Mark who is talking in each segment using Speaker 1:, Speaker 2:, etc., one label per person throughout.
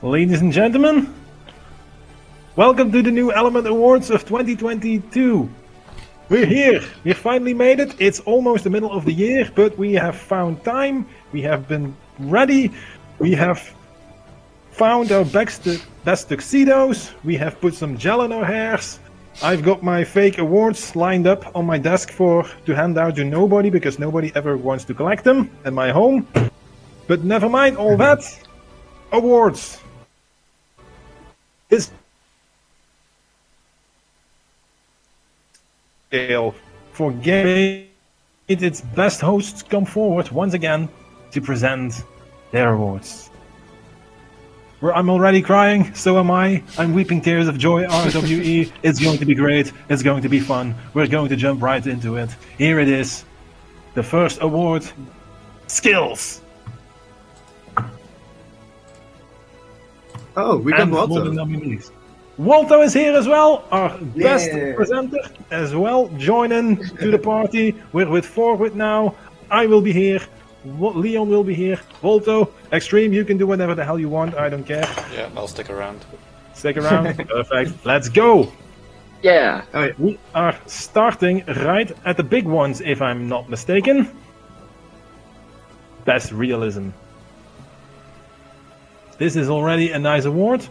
Speaker 1: Ladies and gentlemen, welcome to the New Element Awards of 2022. We're here. We finally made it. It's almost the middle of the year, but we have found time. We have been ready. We have found our best tuxedos. We have put some gel in our hairs. I've got my fake awards lined up on my desk to hand out to nobody because nobody ever wants to collect them at my home. But never mind all that. Awards. This for Game its best hosts come forward once again to present their awards. I'm already crying, so am I. I'm weeping tears of joy, RWE. It's going to be great. It's going to be fun. We're going to jump right into it. Here it is. The first award, Skills.
Speaker 2: Oh, we got Walto.
Speaker 1: Nominees. Walto is here as well, our best presenter as well, joining to the party. We're with Forward now. I will be here. Leon will be here. Walto, Extreme, you can do whatever the hell you want. I don't care.
Speaker 3: Yeah, I'll stick around.
Speaker 1: Stick around. Perfect. Let's go.
Speaker 4: Yeah.
Speaker 1: We are starting right at the big ones, if I'm not mistaken. Best Realism. This is already a nice award,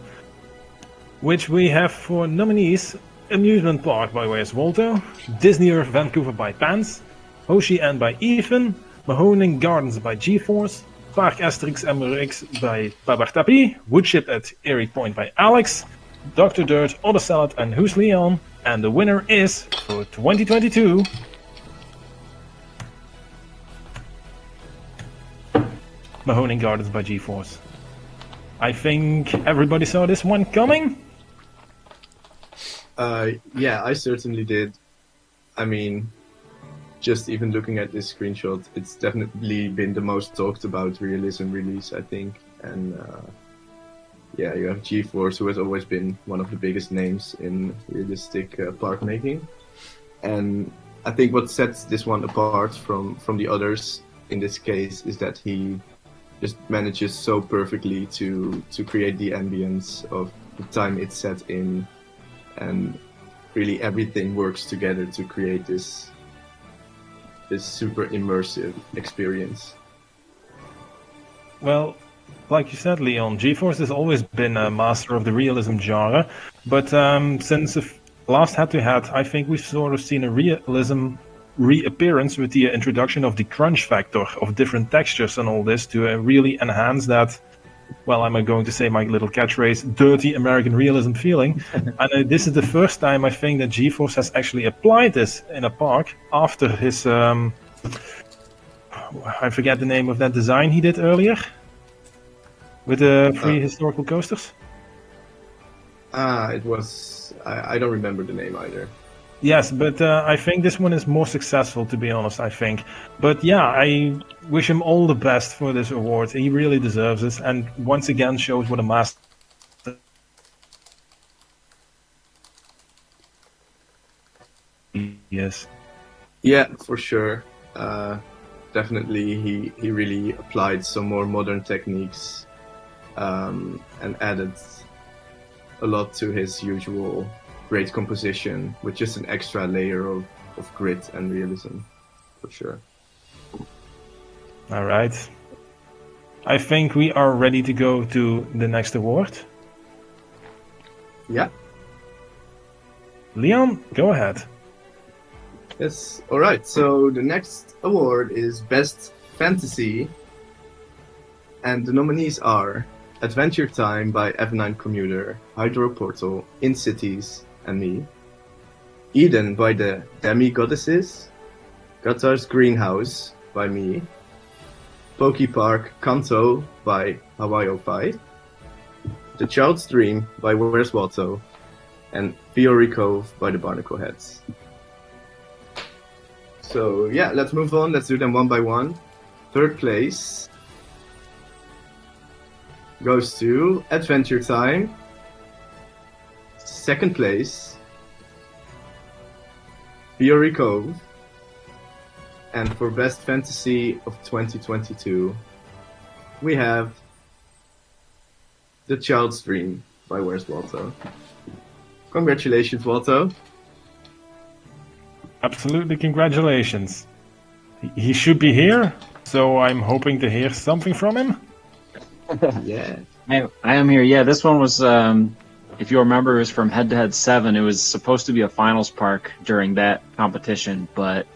Speaker 1: which we have for nominees: Amusement Park by Wes Walto, Disney Earth Vancouver by Pants, Hoshi End by Ethan, Mahoning Gardens by GeForce, Park Asterix Emmerix by Babar Tapi, Woodship at Erie Point by Alex, Dr. Dirt, Other Salad and Who's Leon, and the winner is, for 2022, Mahoning Gardens by GeForce. I think everybody saw this one coming.
Speaker 2: Yeah, I certainly did. I mean, just even looking at this screenshot, it's definitely been the most talked about realism release, I think. And yeah, you have GeForce, who has always been one of the biggest names in realistic park making. And I think what sets this one apart from the others in this case is that he just manages so perfectly to create the ambience of the time it's set in, and really everything works together to create this super immersive experience.
Speaker 1: Well, like you said, Leon, GeForce has always been a master of the realism genre, but since the last head-to-head, I think we've sort of seen a realism reappearance with the introduction of the crunch factor of different textures and all this to really enhance that, well, I'm going to say my little catchphrase, dirty American realism feeling. And this is the first time I think that GeForce has actually applied this in a park after his, I forget the name of that design he did earlier, with the free historical coasters.
Speaker 2: It was, I don't remember the name either.
Speaker 1: Yes, but I think this one is more successful, to be honest, I think. But yeah, I wish him all the best for this award. He really deserves this, and once again shows what a master. Yes.
Speaker 2: Yeah, for sure. Definitely, he really applied some more modern techniques and added a lot to his usual great composition with just an extra layer of grit and realism, for sure.
Speaker 1: All right. I think we are ready to go to the next award.
Speaker 2: Yeah.
Speaker 1: Leon, go ahead.
Speaker 2: Yes. All right. So the next award is Best Fantasy, and the nominees are Adventure Time by F9 Commuter, Hydro Portal, In Cities, and me. Eden by the Demi-Goddesses, Qatar's Greenhouse by me, Poke Park Kanto by Hawaii 05, The Child's Dream by Where's Walto, and Fiori Cove by the Barnacle Heads. So yeah, let's move on, let's do them one by one. Third place goes to Adventure Time. Second place, Fiori Cove. And for Best Fantasy of 2022, we have The Child's Dream by Where's Waldo. Congratulations, Waldo.
Speaker 1: Absolutely, congratulations. He should be here, so I'm hoping to hear something from him.
Speaker 2: Yeah.
Speaker 3: I am here. Yeah, this one was, if you remember, it was from Head to Head 7. It was supposed to be a finals park during that competition, but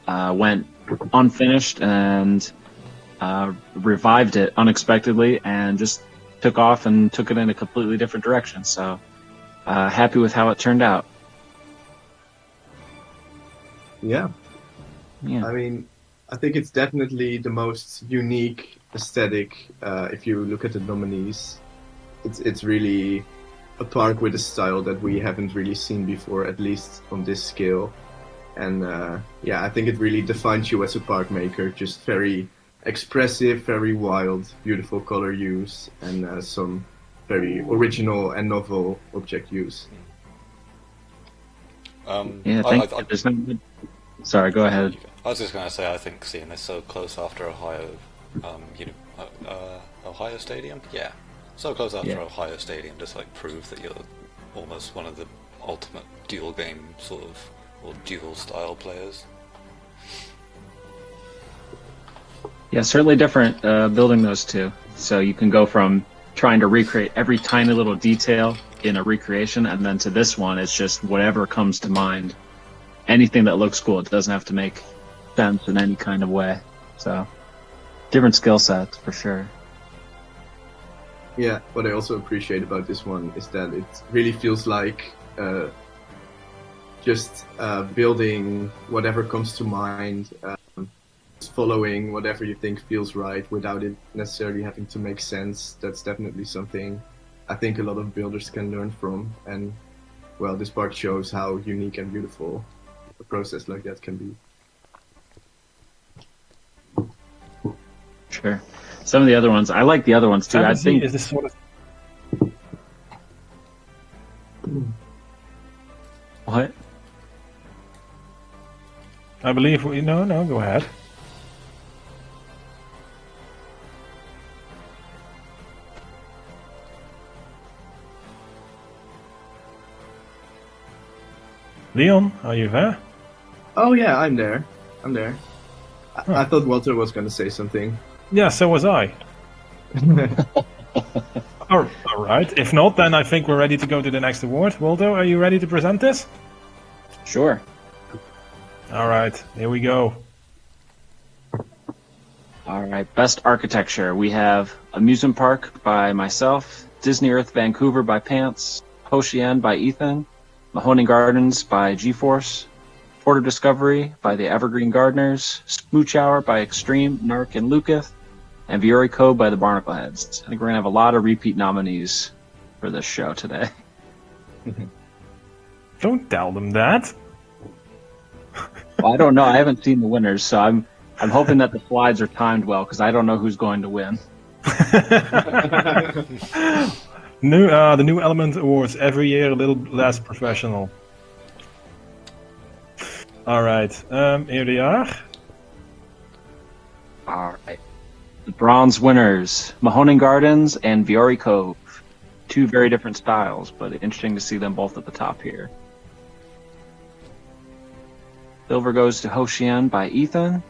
Speaker 3: went unfinished and revived it unexpectedly and just took off and took it in a completely different direction. So happy with how it turned out.
Speaker 2: Yeah.
Speaker 3: Yeah.
Speaker 2: I mean, I think it's definitely the most unique aesthetic. If you look at the nominees, it's really a park with a style that we haven't really seen before, at least on this scale. And yeah, I think it really defines you as a park maker. Just very expressive, very wild, beautiful color use, and some very original and novel object use.
Speaker 3: Yeah, there's no... Sorry, go ahead.
Speaker 4: I was just going to say, I think seeing this so close after Ohio, Ohio Stadium, yeah, so close after Ohio Stadium, just like proves that you're almost one of the ultimate dual game sort of or dual style players.
Speaker 3: Yeah, certainly different building those two. So you can go from trying to recreate every tiny little detail in a recreation, and then to this one, it's just whatever comes to mind. Anything that looks cool. It doesn't have to make sense in any kind of way. So, different skill sets for sure.
Speaker 2: Yeah, what I also appreciate about this one is that it really feels like just building whatever comes to mind, following whatever you think feels right without it necessarily having to make sense. That's definitely something I think a lot of builders can learn from. And, well, this park shows how unique and beautiful a process like that can be.
Speaker 3: Sure. Some of the other ones, I like the other ones too. I think
Speaker 1: is this sort of...
Speaker 3: What?
Speaker 1: I believe we... No, go ahead. Leon, are you there?
Speaker 2: Oh yeah, I'm there. I thought Walter was going to say something.
Speaker 1: Yeah, so was I. All right. If not, then I think we're ready to go to the next award. Waldo, are you ready to present this?
Speaker 3: Sure.
Speaker 1: All right, here we go.
Speaker 3: All right, best architecture. We have Amusement Park by myself, Disney Earth Vancouver by Pants, Hoshian by Ethan, Mahoning Gardens by GeForce, Porter Discovery by the Evergreen Gardeners, Smooch Hour by Extreme, Narc, and Lucas, and Viore Code by the Barnacle Heads. I think we're going to have a lot of repeat nominees for this show today.
Speaker 1: Don't tell them that.
Speaker 3: Well, I don't know. I haven't seen the winners, so I'm hoping that the slides are timed well, because I don't know who's going to win.
Speaker 1: The New Element Awards, every year a little less professional. All right, here they are.
Speaker 3: All right. The bronze winners, Mahoning Gardens and Viore Cove. Two very different styles, but interesting to see them both at the top here. Silver goes to Hoshian by Ethan.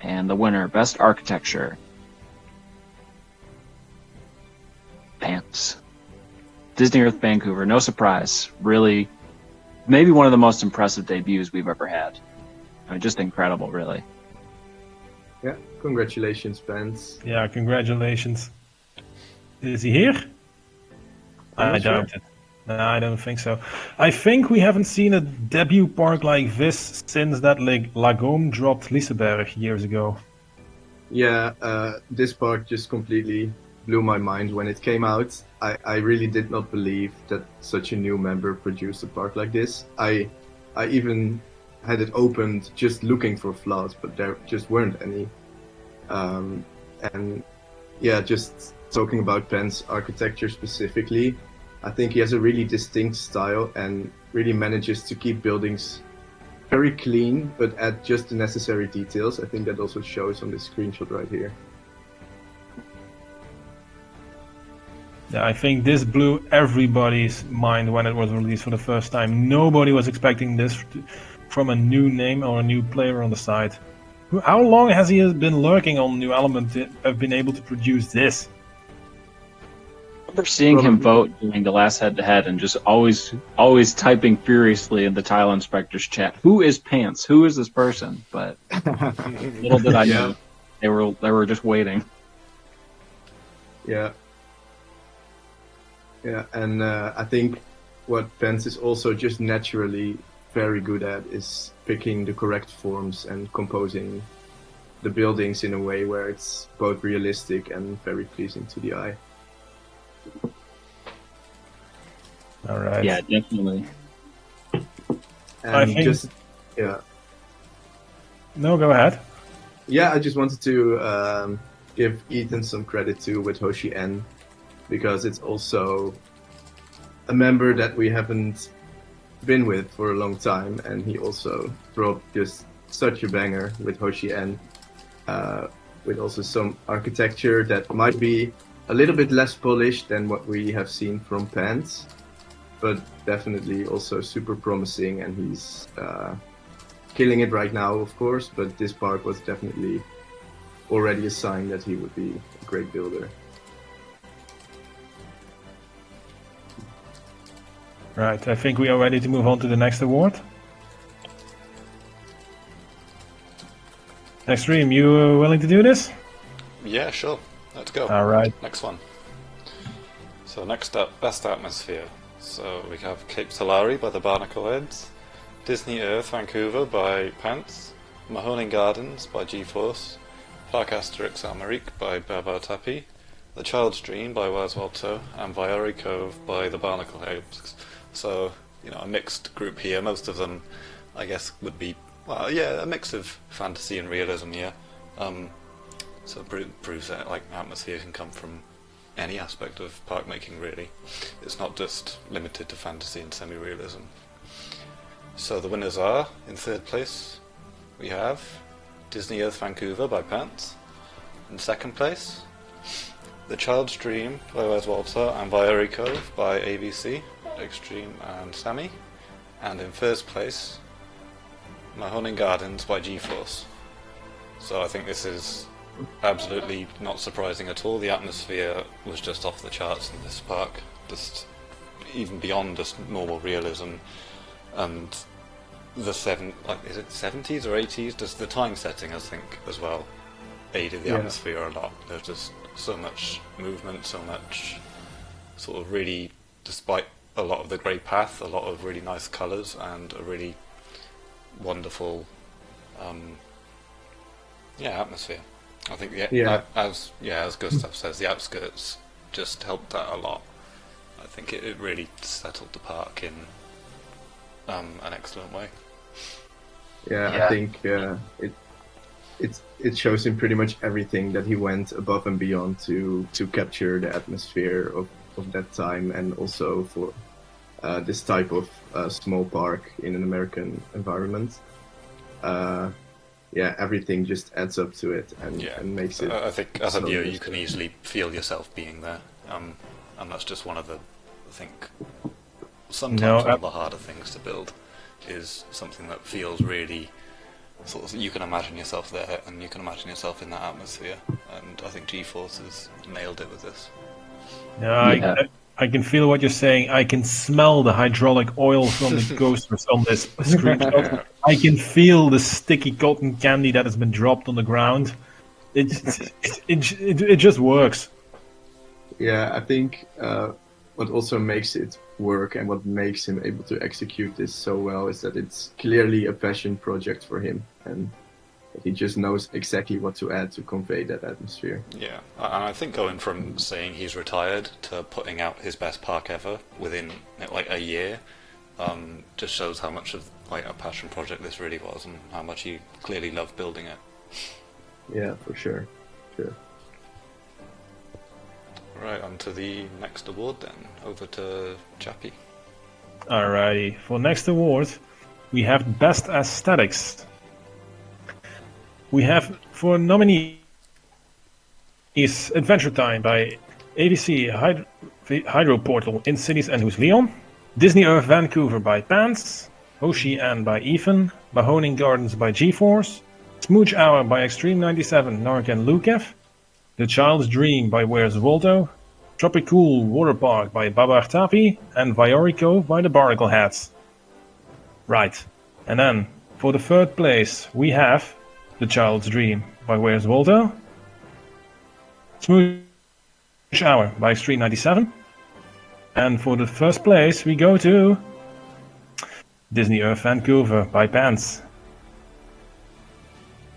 Speaker 3: And the winner, Best Architecture, Pants. Disney Earth Vancouver, no surprise. Really, maybe one of the most impressive debuts we've ever had. I mean, just incredible, really.
Speaker 2: Yeah, congratulations, Pants.
Speaker 1: Yeah, congratulations. Is he here? I doubt it. No, I don't think so. I think we haven't seen a debut park like this since that Lagom dropped Liseberg years ago.
Speaker 2: Yeah, this park just completely blew my mind when it came out. I really did not believe that such a new member produced a park like this. I even had it opened just looking for flaws, but there just weren't any. And yeah, just talking about Penn's architecture specifically, I think he has a really distinct style and really manages to keep buildings very clean, but add just the necessary details. I think that also shows on this screenshot right here.
Speaker 1: Yeah, I think this blew everybody's mind when it was released for the first time. Nobody was expecting this from a new name or a new player on the side. How long has he been lurking on New Element to have been able to produce this?
Speaker 3: I remember seeing him vote during the last head-to-head and just always typing furiously in the Tile Inspector's chat, "Who is Pants? Who is this person?" But little did I know they were just waiting.
Speaker 2: Yeah. Yeah, and I think what Pence is also just naturally very good at is picking the correct forms and composing the buildings in a way where it's both realistic and very pleasing to the eye.
Speaker 1: All right.
Speaker 3: Yeah, definitely.
Speaker 2: And
Speaker 1: I think... No, go ahead.
Speaker 2: Yeah, I just wanted to give Ethan some credit too with Hoshi N, because it's also a member that we haven't been with for a long time, and he also dropped just such a banger with Hoshi N, with also some architecture that might be a little bit less polished than what we have seen from Pants, but definitely also super promising, and he's killing it right now, of course, but this park was definitely already a sign that he would be a great builder.
Speaker 1: Right, I think we are ready to move on to the next award. Extreme, you willing to do this?
Speaker 4: Yeah, sure. Let's go.
Speaker 1: All right.
Speaker 4: Next one. So next up, Best Atmosphere. So we have Cape Solari by the Barnacle Heads, Disney Earth Vancouver by Pants, Mahoning Gardens by GeForce, Parc Asterix Almeric by Babar Tapi, The Child's Dream by Wazwalto, and Viori Cove by the Barnacle Heads. So, you know, a mixed group here. Most of them, I guess, would be, well, yeah, a mix of fantasy and realism here. So it proves that, like, atmosphere can come from any aspect of park making, really. It's not just limited to fantasy and semi-realism. So the winners are, in third place, we have Disney Earth Vancouver by Pants. In second place, The Child's Dream by Wes Walter and Viori Cove by ABC, Extreme and Sammy. And in first place, Mahoning Gardens by GeForce. So I think this is absolutely not surprising at all. The atmosphere was just off the charts in this park, just even beyond just normal realism, and the is it 70s or 80s? Just the time setting, I think, as well, aided the atmosphere a lot. There's just so much movement, so much sort of really, despite a lot of the grey path, a lot of really nice colours and a really wonderful, atmosphere. I think as Gustav says, the outskirts just helped that a lot. I think it really settled the park in an excellent way.
Speaker 2: I think it shows in pretty much everything that he went above and beyond to capture the atmosphere of that time, and also for this type of small park in an American environment. Everything just adds up to it and makes it.
Speaker 4: I think as a viewer, you can easily feel yourself being there, and that's just one of the, I think, sometimes one of the harder things to build is something that feels really sort of, you can imagine yourself there and you can imagine yourself in that atmosphere, and I think GeForce has nailed it with this.
Speaker 1: I can feel what you're saying. I can smell the hydraulic oil from the coasters on this screenshot. I can feel the sticky cotton candy that has been dropped on the ground. It just works.
Speaker 2: Yeah, I think what also makes it work and what makes him able to execute this so well is that it's clearly a passion project for him, and he just knows exactly what to add to convey that atmosphere.
Speaker 4: Yeah, and I think going from saying he's retired to putting out his best park ever within like a year just shows how much of like a passion project this really was, and how much he clearly loved building it.
Speaker 2: Yeah, for sure.
Speaker 4: Right, on to the next award then. Over to Chappie.
Speaker 1: Alrighty, for next award we have Best Aesthetics. We have for nominees Adventure Time by ABC, Hydro Portal in Cities and Who's Leon. Disney Earth Vancouver by Pants. Hoshi Ann by Ethan. Mahoning Gardens by GeForce. Smooch Hour by Extreme 97, Narcan Lukev. The Child's Dream by Where's Waldo. Tropicool Water Park by Babar Tapi. And Viori Cove by the Barnacle Hats. Right. And then, for the third place, we have The Child's Dream by Where's Waldo. Smooch Hour by Extreme 97. And for the first place, we go to Disney Earth Vancouver by Pants.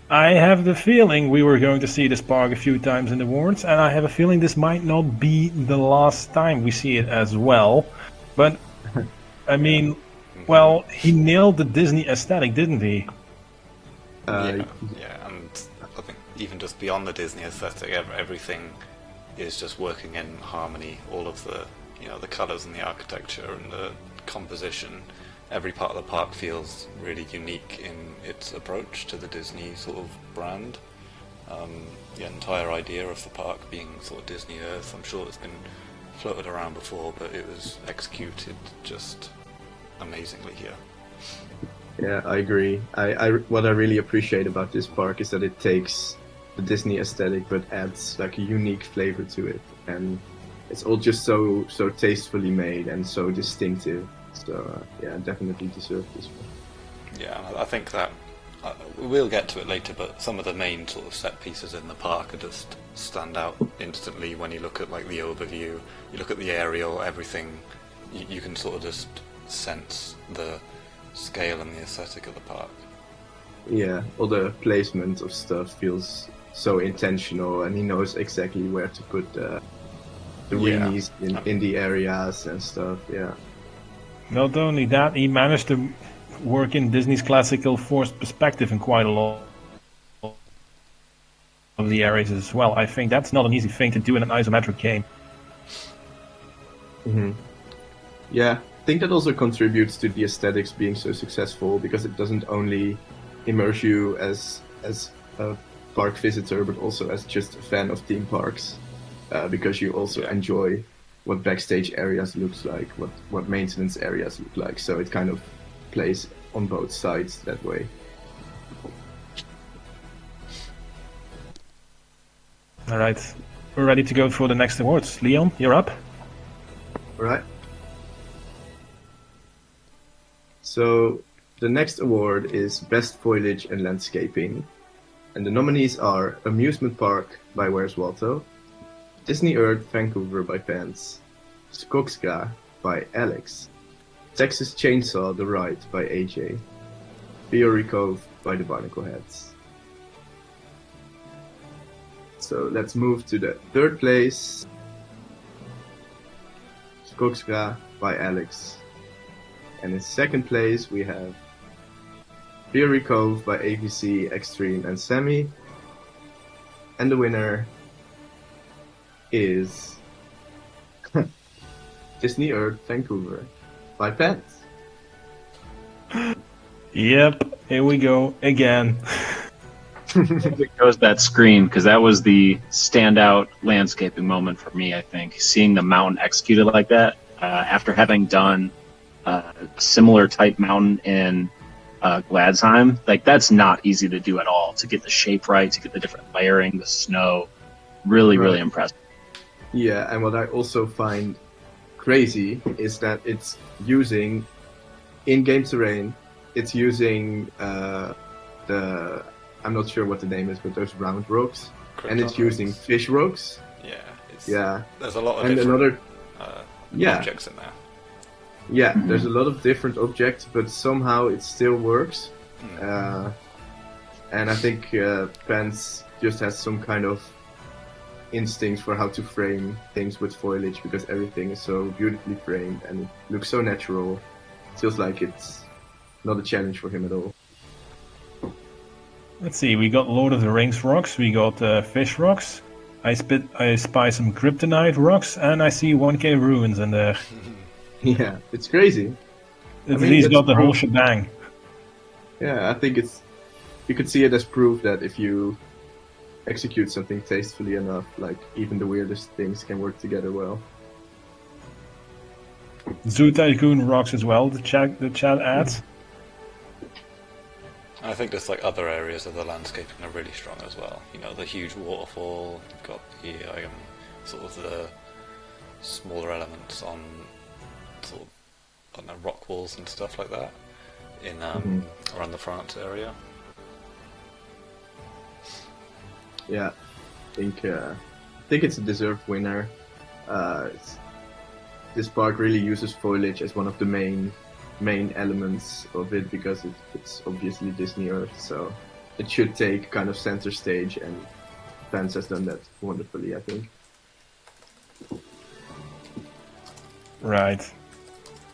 Speaker 1: I have the feeling we were going to see this park a few times in the wards, and I have a feeling this might not be the last time we see it as well. But, I mean, well, he nailed the Disney aesthetic, didn't he?
Speaker 4: And I think even just beyond the Disney aesthetic, everything is just working in harmony. All of the, the colours and the architecture and the composition. Every part of the park feels really unique in its approach to the Disney sort of brand. The entire idea of the park being sort of Disney Earth, I'm sure it's been floated around before, but it was executed just amazingly here.
Speaker 2: Yeah, I agree. What I really appreciate about this park is that it takes the Disney aesthetic but adds like a unique flavor to it, and it's all just so tastefully made and so distinctive. So yeah, definitely deserve this one.
Speaker 4: Yeah, I think that we'll get to it later, but some of the main sort of set pieces in the park are just stand out instantly when you look at like the overview, you look at the aerial, everything. You can sort of just sense the scale and the aesthetic of the park.
Speaker 2: Yeah, all the placement of stuff feels so intentional, and he knows exactly where to put the weenies in the areas and stuff. Yeah.
Speaker 1: Not only that, he managed to work in Disney's classical forced perspective in quite a lot of the areas as well. I think that's not an easy thing to do in an isometric game.
Speaker 2: Mm-hmm. Yeah, I think that also contributes to the aesthetics being so successful, because it doesn't only immerse you as a park visitor, but also as just a fan of theme parks, because you also enjoy what backstage areas looks like, what maintenance areas look like. So it kind of plays on both sides that way.
Speaker 1: All right, we're ready to go for the next awards. Leon, you're up.
Speaker 2: All right. So the next award is Best Foliage and Landscaping, and the nominees are Amusement Park by Where's Waldo, Disney Earth Vancouver by Pants, Skogsgräs by Alex, Texas Chainsaw The Ride by AJ, Viori Cove by the Barnacle Heads. So let's move to the third place. Skogsgräs by Alex. And in second place we have Viori Cove by ABC, Extreme and Sammy. And the winner is Disney Earth Vancouver by Pants.
Speaker 1: Yep, here we go again.
Speaker 3: There goes that screen, because that was the standout landscaping moment for me, I think. Seeing the mountain executed like that, after having done a similar type mountain in Gladsheim, like that's not easy to do at all, to get the shape right, to get the different layering, the snow. Really impressive.
Speaker 2: Yeah, and what I also find crazy is that it's using in-game terrain, it's using I'm not sure what the name is, but those round rocks, and it's using fish rocks.
Speaker 4: Yeah, there's a lot of different objects in there.
Speaker 2: Yeah, there's a lot of different objects, but somehow it still works. And I think Pants just has some kind of instinct for how to frame things with foliage, because everything is so beautifully framed and it looks so natural. It feels like it's not a challenge for him at all.
Speaker 1: Let's see, we got Lord of the Rings rocks, we got fish rocks, I spy some kryptonite rocks, and I see 1K ruins in there.
Speaker 2: Yeah, it's crazy.
Speaker 1: He's got the whole shebang.
Speaker 2: Yeah, I think you could see it as proof that if you execute something tastefully enough, like even the weirdest things can work together well.
Speaker 1: Zoo Tycoon rocks as well. The chat adds.
Speaker 4: I think there's like other areas of the landscaping are really strong as well. You know, the huge waterfall. You've got the sort of the smaller elements on sort of, I don't know, rock walls and stuff like that in around the France area.
Speaker 2: Yeah, I think it's a deserved winner. This park really uses foliage as one of the main elements of it because it's obviously Disney Earth, so it should take kind of center stage, and Pants has done that wonderfully, I think.
Speaker 1: Right.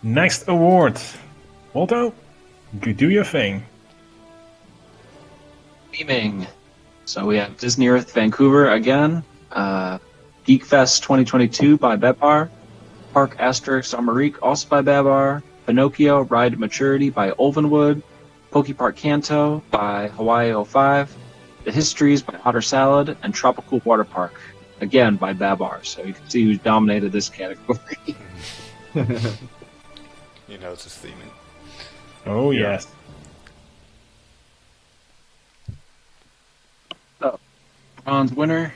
Speaker 1: Next award. Waldo, do your thing.
Speaker 3: Theming. So we have Disney Earth Vancouver again, Geek Fest 2022 by Bepar, Park Asterix Amérique also by Babar, Pinocchio Ride Maturity by Olvenwood, Poke Park Kanto by Hawaii 05, The Histories by Otter Salad, and Tropical Water Park, again by Babar. So you can see who's dominated this category.
Speaker 4: You know, it's his theming.
Speaker 1: Oh, yes.
Speaker 3: So, bronze winner,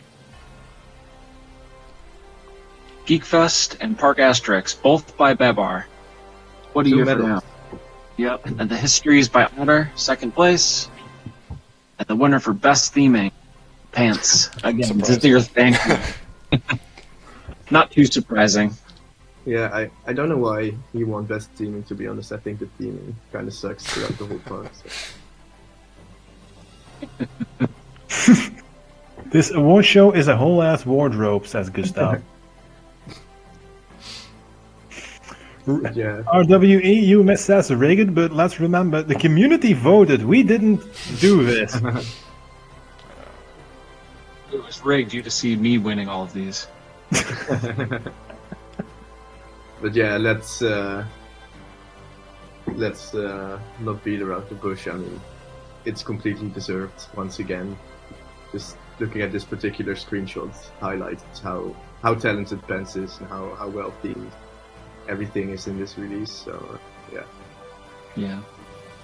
Speaker 3: Geek Fest and Park Asterix, both by Babar. What do you hear for now? Yep. And The Histories by Otter, second place. And the winner for best theming, Pants. Again, Disney Earth Vancouver. Not too surprising.
Speaker 2: Yeah, I don't know why he won best theming, to be honest. I think the theming kind of sucks throughout the whole park. So.
Speaker 1: This award show is a whole ass wardrobe, says Gustav.
Speaker 2: Yeah.
Speaker 1: RWE, you says rigged, but let's remember the community voted. We didn't do this.
Speaker 3: It was rigged you to see me winning all of these.
Speaker 2: But yeah, let's not beat around the bush. I mean, it's completely deserved once again. Just looking at this particular screenshot highlights how talented Pence is and how well themed everything is in this release. So yeah.
Speaker 3: Yeah,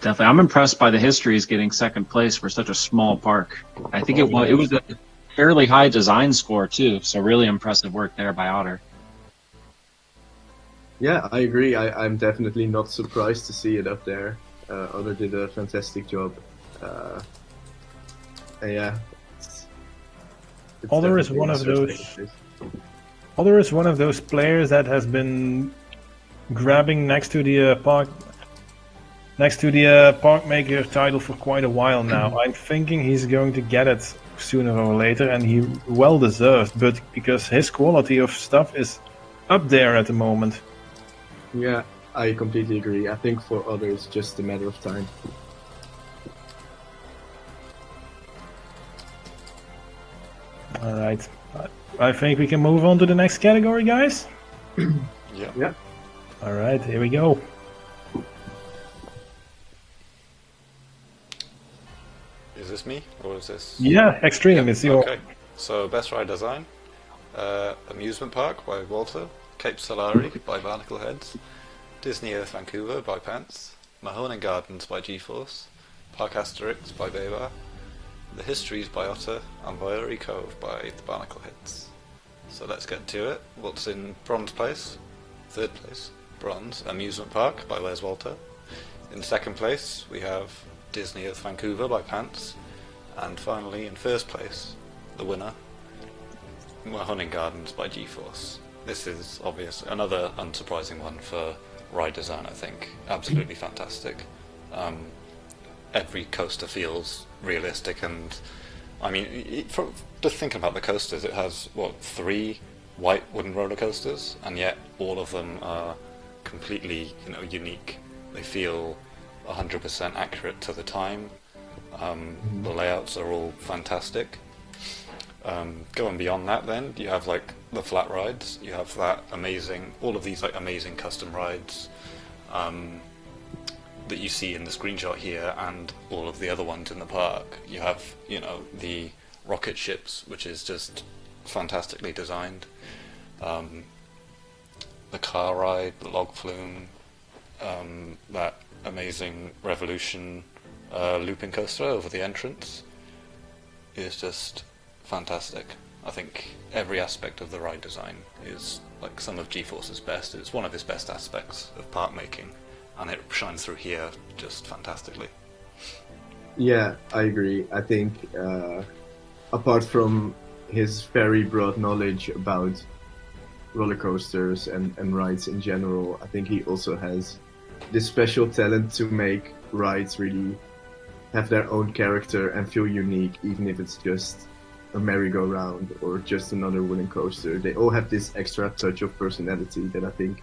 Speaker 3: definitely. I'm impressed by the Histories getting second place for such a small park. I think it was a fairly high design score too. So really impressive work there by Otter.
Speaker 2: Yeah, I agree. I'm definitely not surprised to see it up there. Otter did a fantastic job. And yeah, it's
Speaker 1: Otter is one of those. Otter is one of those players that has been grabbing next to the park maker title for quite a while now. I'm thinking he's going to get it sooner or later, and he well deserved. But because his quality of stuff is up there at the moment.
Speaker 2: Yeah, I completely agree. I think for others, just a matter of time.
Speaker 1: All right. I think we can move on to the next category, guys.
Speaker 2: Yeah.
Speaker 1: All right, here we go.
Speaker 4: Is this me or is this?
Speaker 1: Yeah, Extreme. It's your.
Speaker 4: Okay. So best ride design, Amusement Park by Walter, Cape Solari by Barnacle Heads, Disney Earth Vancouver by Pants, Mahoning Gardens by GeForce, Park Asterix by Beba, The Histories by Otter, and Viory Cove by the Barnacle Heads. So let's get to it. What's in bronze place? Third place, bronze, Amusement Park by Wes Walter. In second place, we have Disney Earth Vancouver by Pants. And finally, in first place, the winner, Mahoning Gardens by GeForce. This is obvious, another unsurprising one for ride design, I think. Absolutely fantastic. Every coaster feels realistic, and I mean, just thinking about the coasters, it has, 3 white wooden roller coasters, and yet all of them are completely, unique. They feel 100% accurate to the time. The layouts are all fantastic. Going beyond that, then you have the flat rides. You have all of these amazing custom rides that you see in the screenshot here, and all of the other ones in the park. You have the rocket ships, which is just fantastically designed. the car ride, the log flume, that amazing Revolution looping coaster over the entrance is just fantastic. I think every aspect of the ride design is like some of G-Force's best. It's one of his best aspects of park making, and it shines through here just fantastically.
Speaker 2: Yeah, I agree. I think apart from his very broad knowledge about roller coasters and rides in general, I think he also has this special talent to make rides really have their own character and feel unique, even if it's just a merry-go-round or just another wooden coaster. They all have this extra touch of personality that I think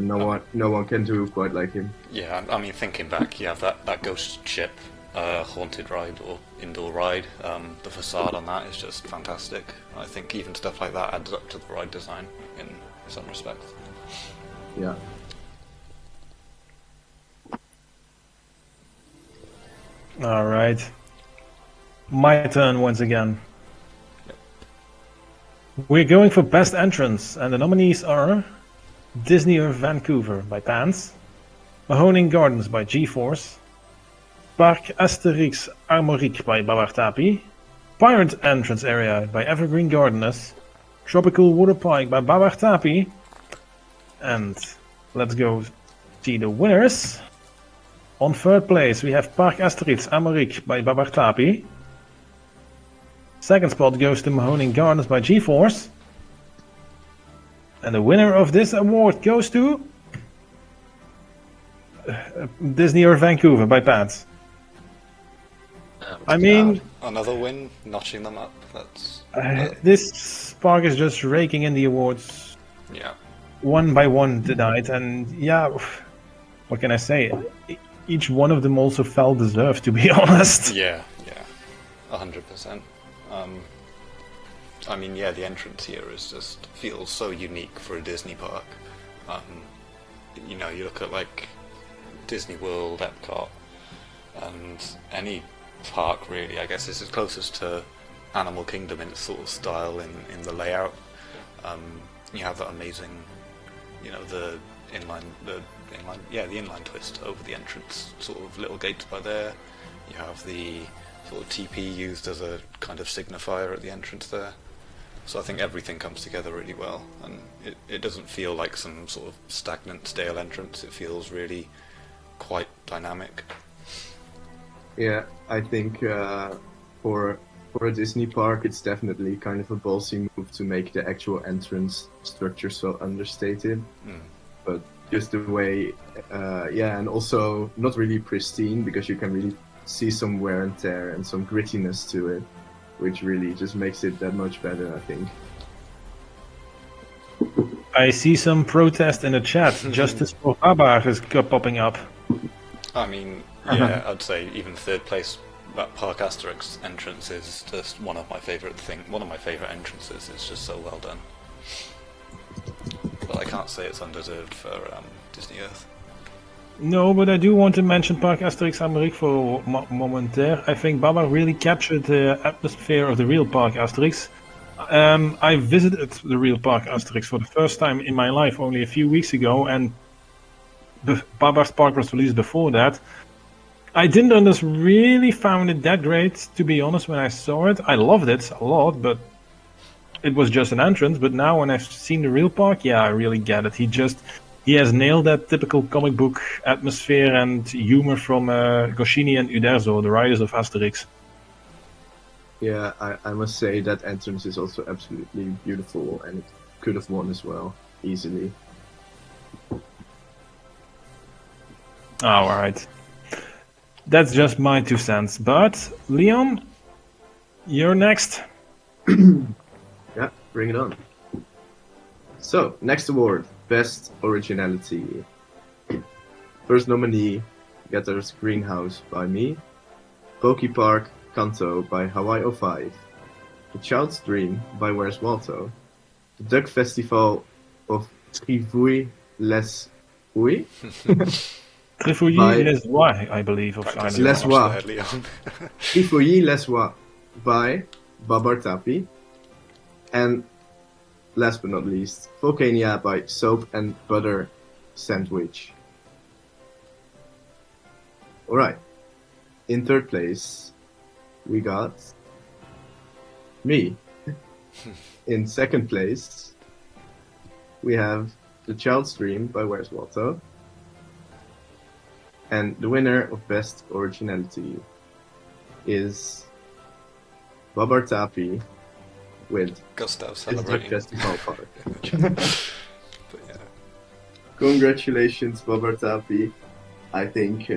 Speaker 2: no one can do quite like him.
Speaker 4: Yeah, I mean, thinking back, you have that ghost ship haunted ride or indoor ride. The facade on that is just fantastic. I think even stuff like that adds up to the ride design in some respects.
Speaker 2: Yeah.
Speaker 1: All right. My turn once again. We're going for Best Entrance, and the nominees are Disney Earth Vancouver by Pants, Mahoning Gardens by G-Force, Parc Asterix Armorique by Babar-Tapi, Pirate Entrance Area by Evergreen Gardeners, Tropical Water Park by Babar-Tapi, and let's go see the winners. On third place we have Parc Asterix Armorique by Babar-Tapi. Second spot goes to Mahoning Gardens by G-Force. And the winner of this award goes to Disney Earth Vancouver by Pants. I mean,
Speaker 4: another win, notching them up. That's
Speaker 1: this park is just raking in the awards, one by one tonight, and what can I say? Each one of them also felt deserved, to be honest.
Speaker 4: Yeah, 100%. I mean, the entrance here feels so unique for a Disney park. You look at like Disney World, Epcot, and any park really, I guess, is as closest to Animal Kingdom in its sort of style in the layout. You have that amazing, the inline twist over the entrance, sort of little gates by there. You have the sort of TP used as a kind of signifier at the entrance there. So I think everything comes together really well, and it doesn't feel like some sort of stagnant, stale entrance. It feels really quite dynamic.
Speaker 2: Yeah, I think for a Disney park, it's definitely kind of a ballsy move to make the actual entrance structure so understated. But just the way, and also not really pristine, because you can really see some wear and tear and some grittiness to it, which really just makes it that much better, I think.
Speaker 1: I see some protest in the chat. Justice for Babar is popping up.
Speaker 4: I mean, I'd say even third place, that Parc Asterix entrance is just one of my favorite entrances. It's just so well done. But I can't say it's undeserved for Disney Earth.
Speaker 1: No, but I do want to mention Parc Asterix Armorique for a moment there. I think Babar really captured the atmosphere of the real Parc Asterix. I visited the real Parc Asterix for the first time in my life only a few weeks ago, and Babar's park was released before that. I didn't really found it that great, to be honest, when I saw it. I loved it a lot, but it was just an entrance. But now when I've seen the real park, I really get it. He has nailed that typical comic book atmosphere and humor from Goscinny and Uderzo, the writers of Asterix.
Speaker 2: Yeah, I must say that entrance is also absolutely beautiful, and it could have won as well, easily.
Speaker 1: Alright. That's just my 2 cents. But, Leon, you're next.
Speaker 2: Yeah, bring it on. So, next award, Best Originality. First nominee, Gather's Greenhouse by me, Poke Park Kanto by Hawaii 05, The Child's Dream by Where's Waldo, The Duck Festival of Trifouille-les Ouilles.
Speaker 1: Trifouille-les-Ouilles, I believe.
Speaker 2: Trifouille-les-Ouilles by Babar-Tapi, and last but not least, Volcania by Soap and Butter Sandwich. Alright. In third place, we got me. In second place, we have The Child's Dream by Where's Waldo. And the winner of Best Originality is Babar Tapi with
Speaker 4: Gustav
Speaker 2: It's
Speaker 4: celebrating.
Speaker 2: Just a Ballpark.
Speaker 4: But yeah.
Speaker 2: Congratulations, Babar Tapi. I think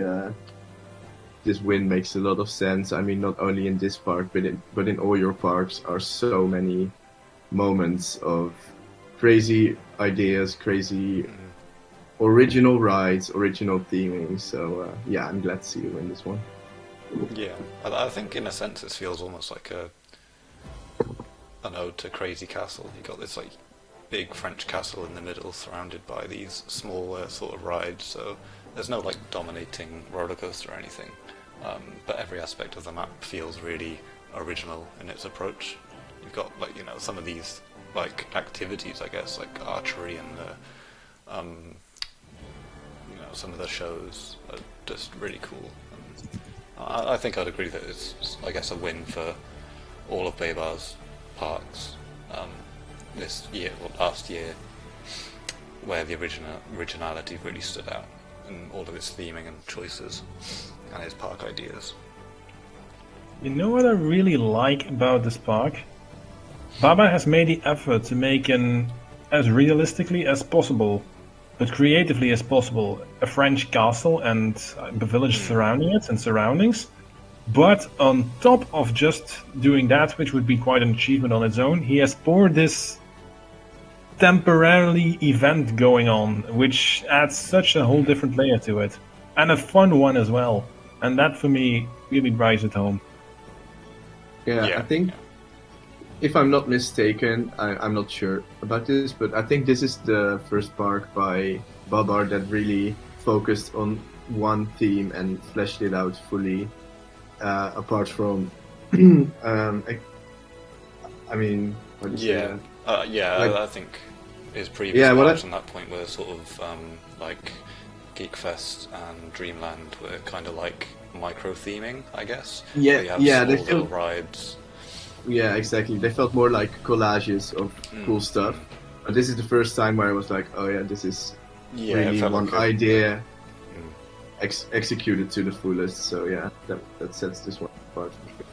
Speaker 2: this win makes a lot of sense. I mean, not only in this park, but in all your parks are so many moments of crazy ideas, crazy original rides, original theming. So yeah, I'm glad to see you win this one.
Speaker 4: Yeah, I think in a sense this feels almost like an ode to Crazy Castle. You got this like big French castle in the middle, surrounded by these smaller sort of rides. So there's no like dominating roller coaster or anything, but every aspect of the map feels really original in its approach. You've got like some of these like activities, I guess, like archery and some of the shows are just really cool. I think I'd agree that it's, I guess, a win for all of Babar's parks this year or last year, where the originality really stood out in all of its theming and choices and its park ideas.
Speaker 1: You know what I really like about this park? Baba has made the effort to make an, as realistically as possible, but creatively as possible, a French castle and the village surrounding it and surroundings. But on top of just doing that, which would be quite an achievement on its own, he has poured this temporarily event going on, which adds such a whole different layer to it. And a fun one as well. And that for me really drives it home.
Speaker 2: Yeah, I think, if I'm not mistaken, I'm not sure about this, but I think this is the first park by Babar that really focused on one theme and fleshed it out fully, apart from, I mean, how do you say that? Like,
Speaker 4: I think his previous parks on that point were sort of like Geekfest and Dreamland were kind of like micro-theming, I guess.
Speaker 2: Yeah,
Speaker 4: they feel little rides.
Speaker 2: Yeah, exactly. They felt more like collages of cool stuff. But this is the first time where I was like, oh yeah, this is really one idea executed to the fullest. So yeah, that sets this one apart for sure.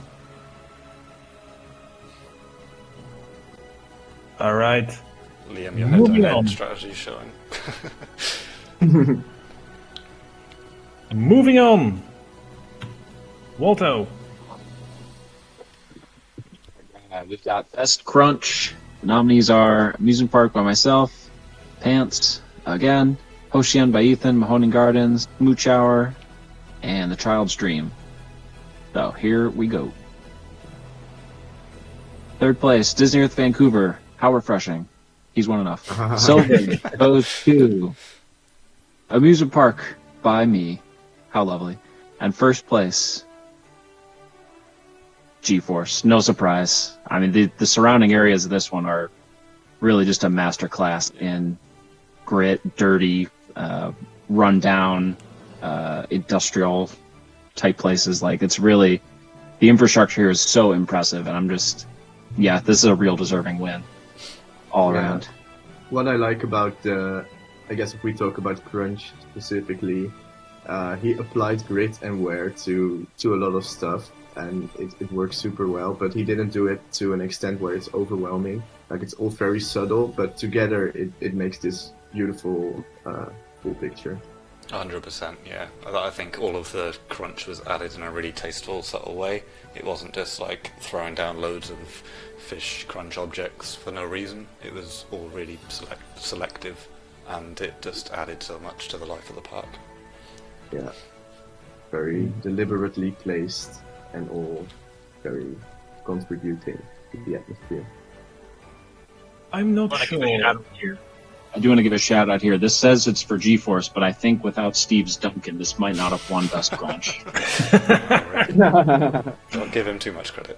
Speaker 1: Alright.
Speaker 4: Liam, your head-to-head strategy showing.
Speaker 1: Moving on. Waldo.
Speaker 3: We've got Best Crunch. The nominees are Amusement Park by myself, Pants, again, Hoshian by Ethan, Mahoning Gardens, Mooch Hour, and The Child's Dream. So, here we go. Third place, Disney Earth Vancouver. How refreshing. He's won enough. Silver goes to Amusement Park by me. How lovely. And first place, G-Force. No surprise. I mean, the surrounding areas of this one are really just a masterclass in grit, dirty, rundown, industrial type places. Like, it's really, the infrastructure here is so impressive, and I'm just, this is a real deserving win all around.
Speaker 2: What I like about I guess if we talk about Crunch specifically, he applied grit and wear to a lot of stuff, and it works super well, but he didn't do it to an extent where it's overwhelming. Like, it's all very subtle, but together it makes this beautiful full picture.
Speaker 4: 100%, yeah. I think all of the crunch was added in a really tasteful, subtle way. It wasn't just like throwing down loads of fish crunch objects for no reason. It was all really selective, and it just added so much to the life of the park.
Speaker 2: Yeah, very deliberately placed and all very contributing to the atmosphere.
Speaker 1: I'm not sure.
Speaker 3: I do want to give a shout out here. This says it's for G-Force, but I think without Steve's Duncan, this might not have won Best Crunch.
Speaker 4: Don't give him too much credit.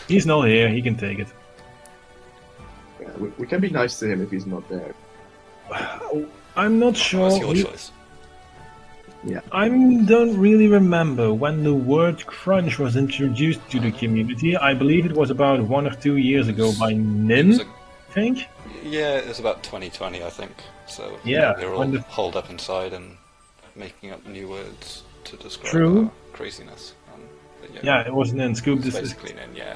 Speaker 1: He's not here, he can take it.
Speaker 2: Yeah. we can be nice to him if he's not there.
Speaker 1: I'm not sure.
Speaker 4: That's your choice.
Speaker 1: I don't really remember when the word crunch was introduced to the community. I believe it was about 1 or 2 years ago by Nin, I think.
Speaker 4: Yeah, it was about 2020, I think. So
Speaker 1: Yeah,
Speaker 4: we were all
Speaker 1: when the-
Speaker 4: holed up inside and making up new words to describe
Speaker 1: True.
Speaker 4: our craziness. But
Speaker 1: Yeah, it was Nin. Scoop.
Speaker 4: it's
Speaker 1: This is
Speaker 4: basically Nin, yeah.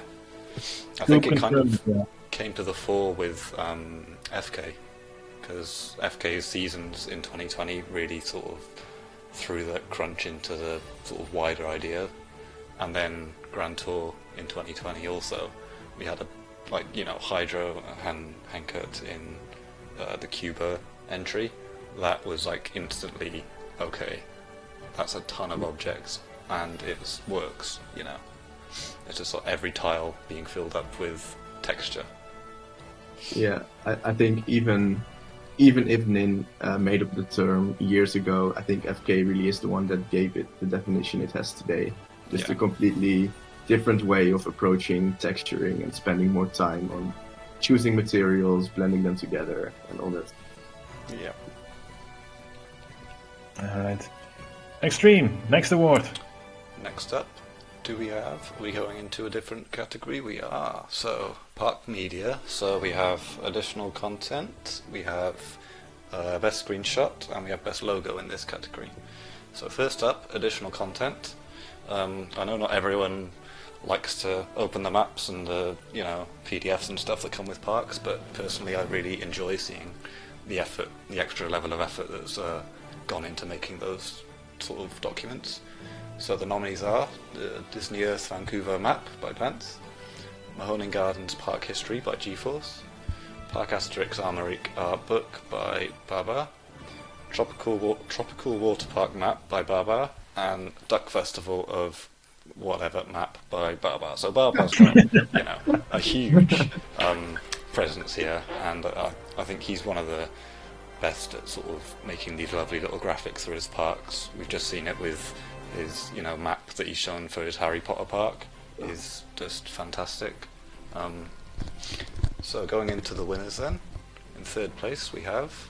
Speaker 4: I
Speaker 1: Scoop
Speaker 4: think it kind
Speaker 1: confirmed.
Speaker 4: of
Speaker 1: Yeah.
Speaker 4: came to the fore with FK, because FK's seasons in 2020 really sort of threw that crunch into the sort of wider idea, and then Grand Tour in 2020 also. We had Hydro and Hankert in the Cuba entry. That was like instantly, okay, that's a ton of objects and it works, you know. It's just like every tile being filled up with texture.
Speaker 2: Yeah, I think even if Nin made up the term years ago, I think FK really is the one that gave it the definition it has today. Just
Speaker 4: Yeah.
Speaker 2: a completely different way of approaching texturing and spending more time on choosing materials, blending them together, and all that.
Speaker 4: Yeah.
Speaker 1: Alright. Extreme, next award.
Speaker 4: Next up, are we going into a different category? We are. So, Park Media. So we have additional content, we have best screenshot, and we have best logo in this category. So first up, additional content. I know not everyone likes to open the maps and the PDFs and stuff that come with parks, but personally I really enjoy seeing the effort, the extra level of effort that's gone into making those sort of documents. So the nominees are the Disney Earth Vancouver map by Pants, Mahoning Gardens Park History by GeForce, Park Asterix Armorique Art Book by Baba, Tropical Water Park map by Baba, and Duck Festival of whatever map by Baba. So Baba's got a huge presence here, and I think he's one of the best at sort of making these lovely little graphics for his parks. We've just seen it with his map that he's shown for his Harry Potter park is just fantastic. So going into the winners then, in third place we have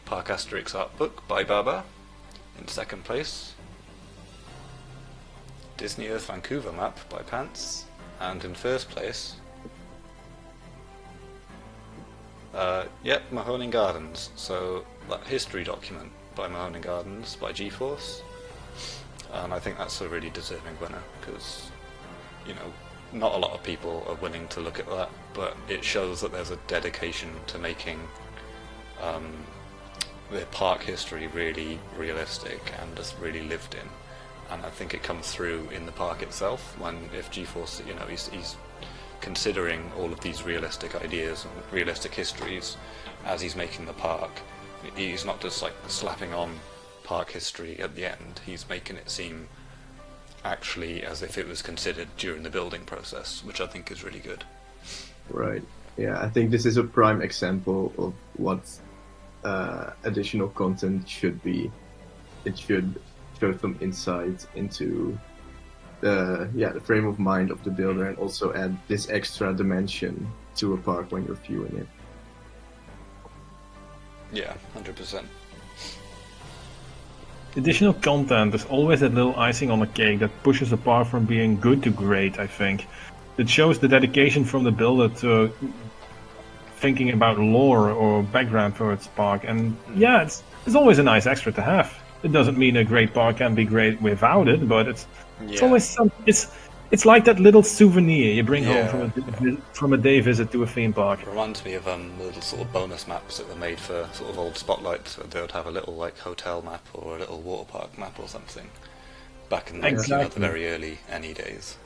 Speaker 4: Park Asterix Art Book by Baba. In second place, Disney Earth Vancouver map by Pants. And in first place, Mahoning Gardens. So that history document by Mahoning Gardens by GeForce. And I think that's a really deserving winner because, not a lot of people are willing to look at that, but it shows that there's a dedication to making the park history really realistic and just really lived in. And I think it comes through in the park itself if GeForce, he's considering all of these realistic ideas and realistic histories as he's making the park. He's not just like slapping on park history at the end, he's making it seem actually as if it was considered during the building process, which I think is really good.
Speaker 2: Right. Yeah, I think this is a prime example of what additional content should be. It should show some insight into the frame of mind of the builder and also add this extra dimension to a park when you're viewing it.
Speaker 4: Yeah, 100%.
Speaker 1: Additional content is always that little icing on the cake that pushes a park from being good to great, I think. It shows the dedication from the builder to thinking about lore or background for its park, and yeah, it's always a nice extra to have. It doesn't mean a great park can be great without it, but it's always some. It's like that little souvenir you bring home from a day visit to a theme park.
Speaker 4: It reminds me of the little sort of bonus maps that were made for sort of old spotlights, where they would have a little like hotel map or a little water park map or something back in the very early NE days,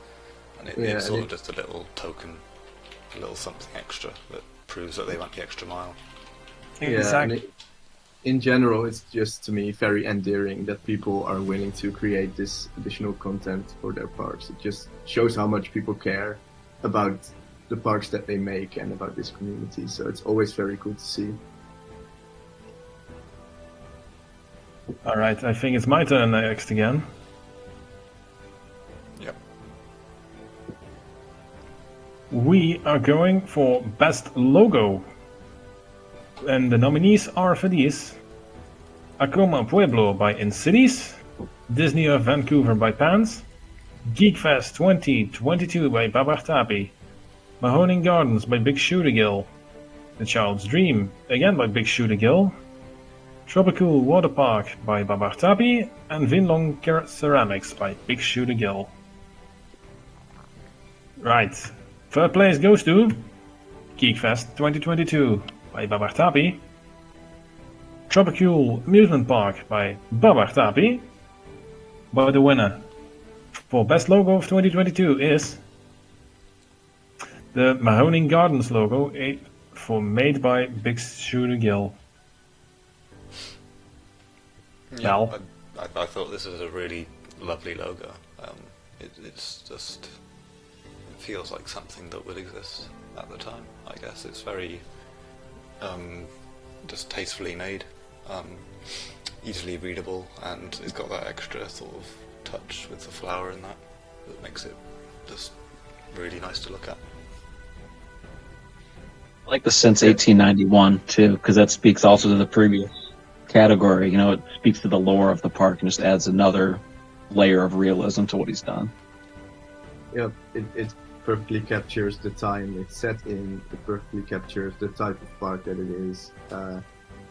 Speaker 4: and it's sort of just a little token, a little something extra that proves that they went the extra mile.
Speaker 1: Exactly.
Speaker 2: In general, it's just, to me, very endearing that people are willing to create this additional content for their parks. It just shows how much people care about the parks that they make and about this community. So it's always very cool to see.
Speaker 1: Alright, I think it's my turn next again.
Speaker 4: Yep.
Speaker 1: we are going for Best Logo. And the nominees are for these: Acoma Pueblo by InCities, Disney of Vancouver by Pans, Geekfest 2022 by Babar Tapi, Mahoning Gardens by Big Shooter Gill, The Child's Dream, again by Big Shooter Gill, Tropical Water Park by Babar Tapi, and Vinlong Ceramics by Big Shooter Gill. Right, third place goes to Geekfest 2022 by Babar Tapi, Tropical Amusement Park by Babar Tapi, but the winner for Best Logo of 2022 is the Mahoning Gardens logo made by Big Shooter Gill.
Speaker 4: Yeah,
Speaker 1: Well,
Speaker 4: I thought this was a really lovely logo. It's just it feels like something that would exist at the time. I guess it's very just tastefully made, easily readable, and it's got that extra sort of touch with the flower in that makes it just really nice to look at.
Speaker 3: I like the since 1891 too, because that speaks also to the previous category. You know, it speaks to the lore of the park and just adds another layer of realism to what he's done.
Speaker 2: Yeah, it perfectly captures the time it's set in. It perfectly captures the type of park that it is.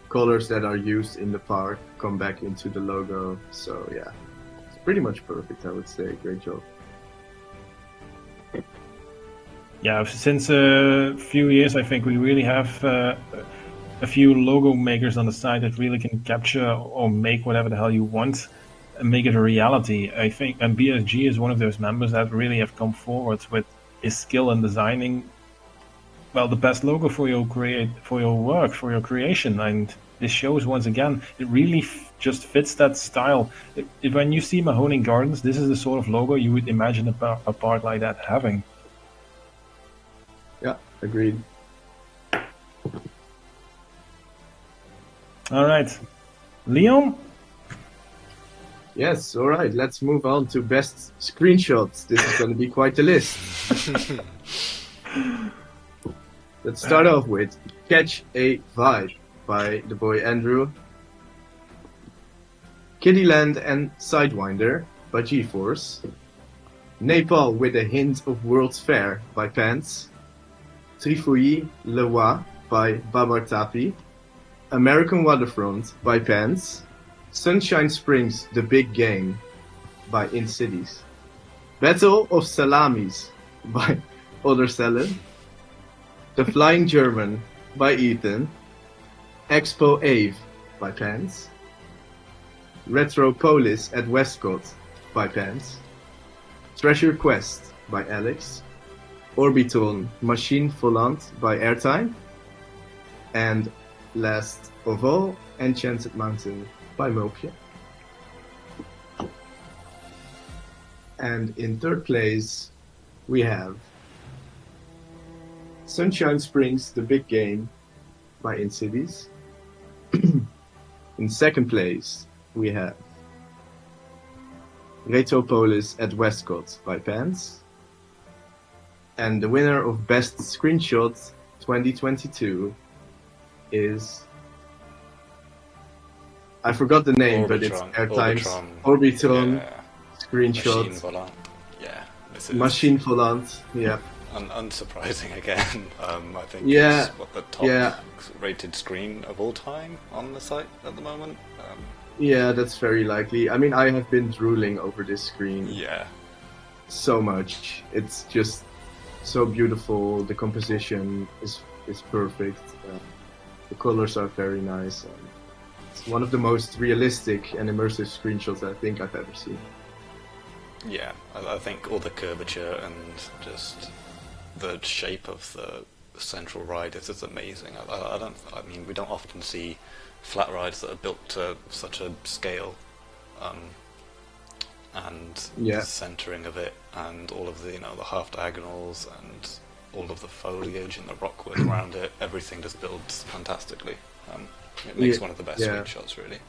Speaker 2: Colors that are used in the park come back into the logo. So yeah, it's pretty much perfect, I would say. Great job.
Speaker 1: yeah, since a few years, I think we really have a few logo makers on the side that really can capture or make whatever the hell you want and make it a reality. I think, and BSG is one of those members that really have come forward with his skill in designing, well, the best logo for your work, for your creation. And this shows once again, it really just fits that style. When you see Mahoning Gardens, this is the sort of logo you would imagine a park like that having.
Speaker 2: Yeah, agreed.
Speaker 1: All right, Leon.
Speaker 2: Yes, all right. Let's move on to best screenshots. This is going to be quite a list. Let's start off with Catch a Vibe by the boy Andrew, Kiddyland and Sidewinder by GeForce, Nepal with a Hint of World's Fair by Pants, Trifouille Le Roi by Babar Tapi, American Waterfront by Pants, Sunshine Springs The Big Game by InCities, Battle of Salamis by Other Salad, The Flying German by Ethan, Expo Ave by Pants, Retropolis at Westcott by Pants, Treasure Quest by Alex, Orbiton Machine Volant by Airtime, and last of all, Enchanted Mountain by Mopje. And in third place, we have Sunshine Springs The Big Game by InCities. In second place, we have Retropolis at Westcott by Pants. And the winner of Best Screenshot 2022 is... I forgot the name, but it's Airtime's Orbitron
Speaker 4: yeah.
Speaker 2: Screenshot.
Speaker 4: Machine Volant. Yeah. This is
Speaker 2: Machine Volant, yeah.
Speaker 4: unsurprising again. I think
Speaker 2: Yeah,
Speaker 4: it's what the top rated screen of all time on the site at the moment.
Speaker 2: Yeah, that's very likely. I mean, I have been drooling over this screen
Speaker 4: Yeah.
Speaker 2: so much. It's just so beautiful. The composition is perfect. The colors are very nice. It's one of the most realistic and immersive screenshots I think I've ever seen.
Speaker 4: Yeah, I think all the curvature and just the shape of the central ride is just amazing. I mean, we don't often see flat rides that are built to such a scale, and the centering of it, and all of the the half diagonals and all of the foliage and the rockwood around it. Everything just builds fantastically. It makes one of the best screenshots, really.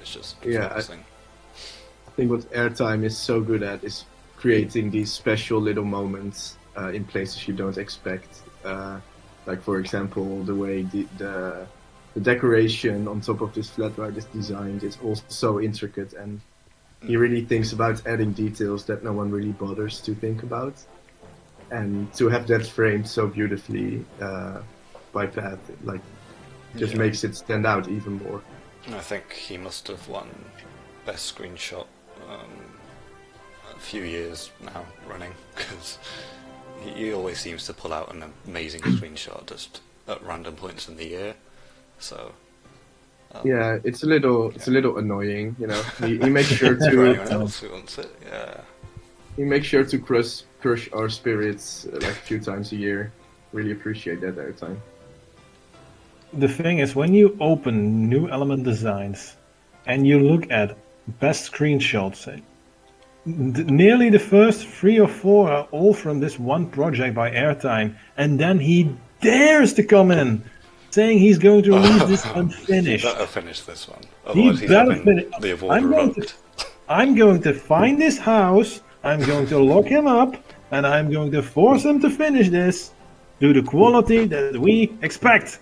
Speaker 4: It's just focusing.
Speaker 2: I think what Airtime is so good at is creating these special little moments in places you don't expect. Like for example, the way the decoration on top of this flat ride is designed is also so intricate, and he really thinks about adding details that no one really bothers to think about. And to have that framed so beautifully by Pat, like, just makes it stand out even more.
Speaker 4: I think he must have won Best Screenshot a few years now running, because he always seems to pull out an amazing screenshot just at random points in the year. So
Speaker 2: yeah, it's a little annoying, you know. He makes sure
Speaker 4: for anyone
Speaker 2: to
Speaker 4: else who wants it, yeah.
Speaker 2: he makes sure to crush our spirits like a few times a year. Really appreciate that every time.
Speaker 1: The thing is, when you open New Element Designs and you look at best screenshots, nearly the first 3 or 4 are all from this one project by Airtime, and then he dares to come in saying he's going to release this unfinished.
Speaker 4: He better finish this one,
Speaker 1: He
Speaker 4: otherwise he's
Speaker 1: better
Speaker 4: having
Speaker 1: finish.
Speaker 4: the award revoked.
Speaker 1: I'm going to find this house, I'm going to lock him up, and I'm going to force him to finish this to the quality that we expect.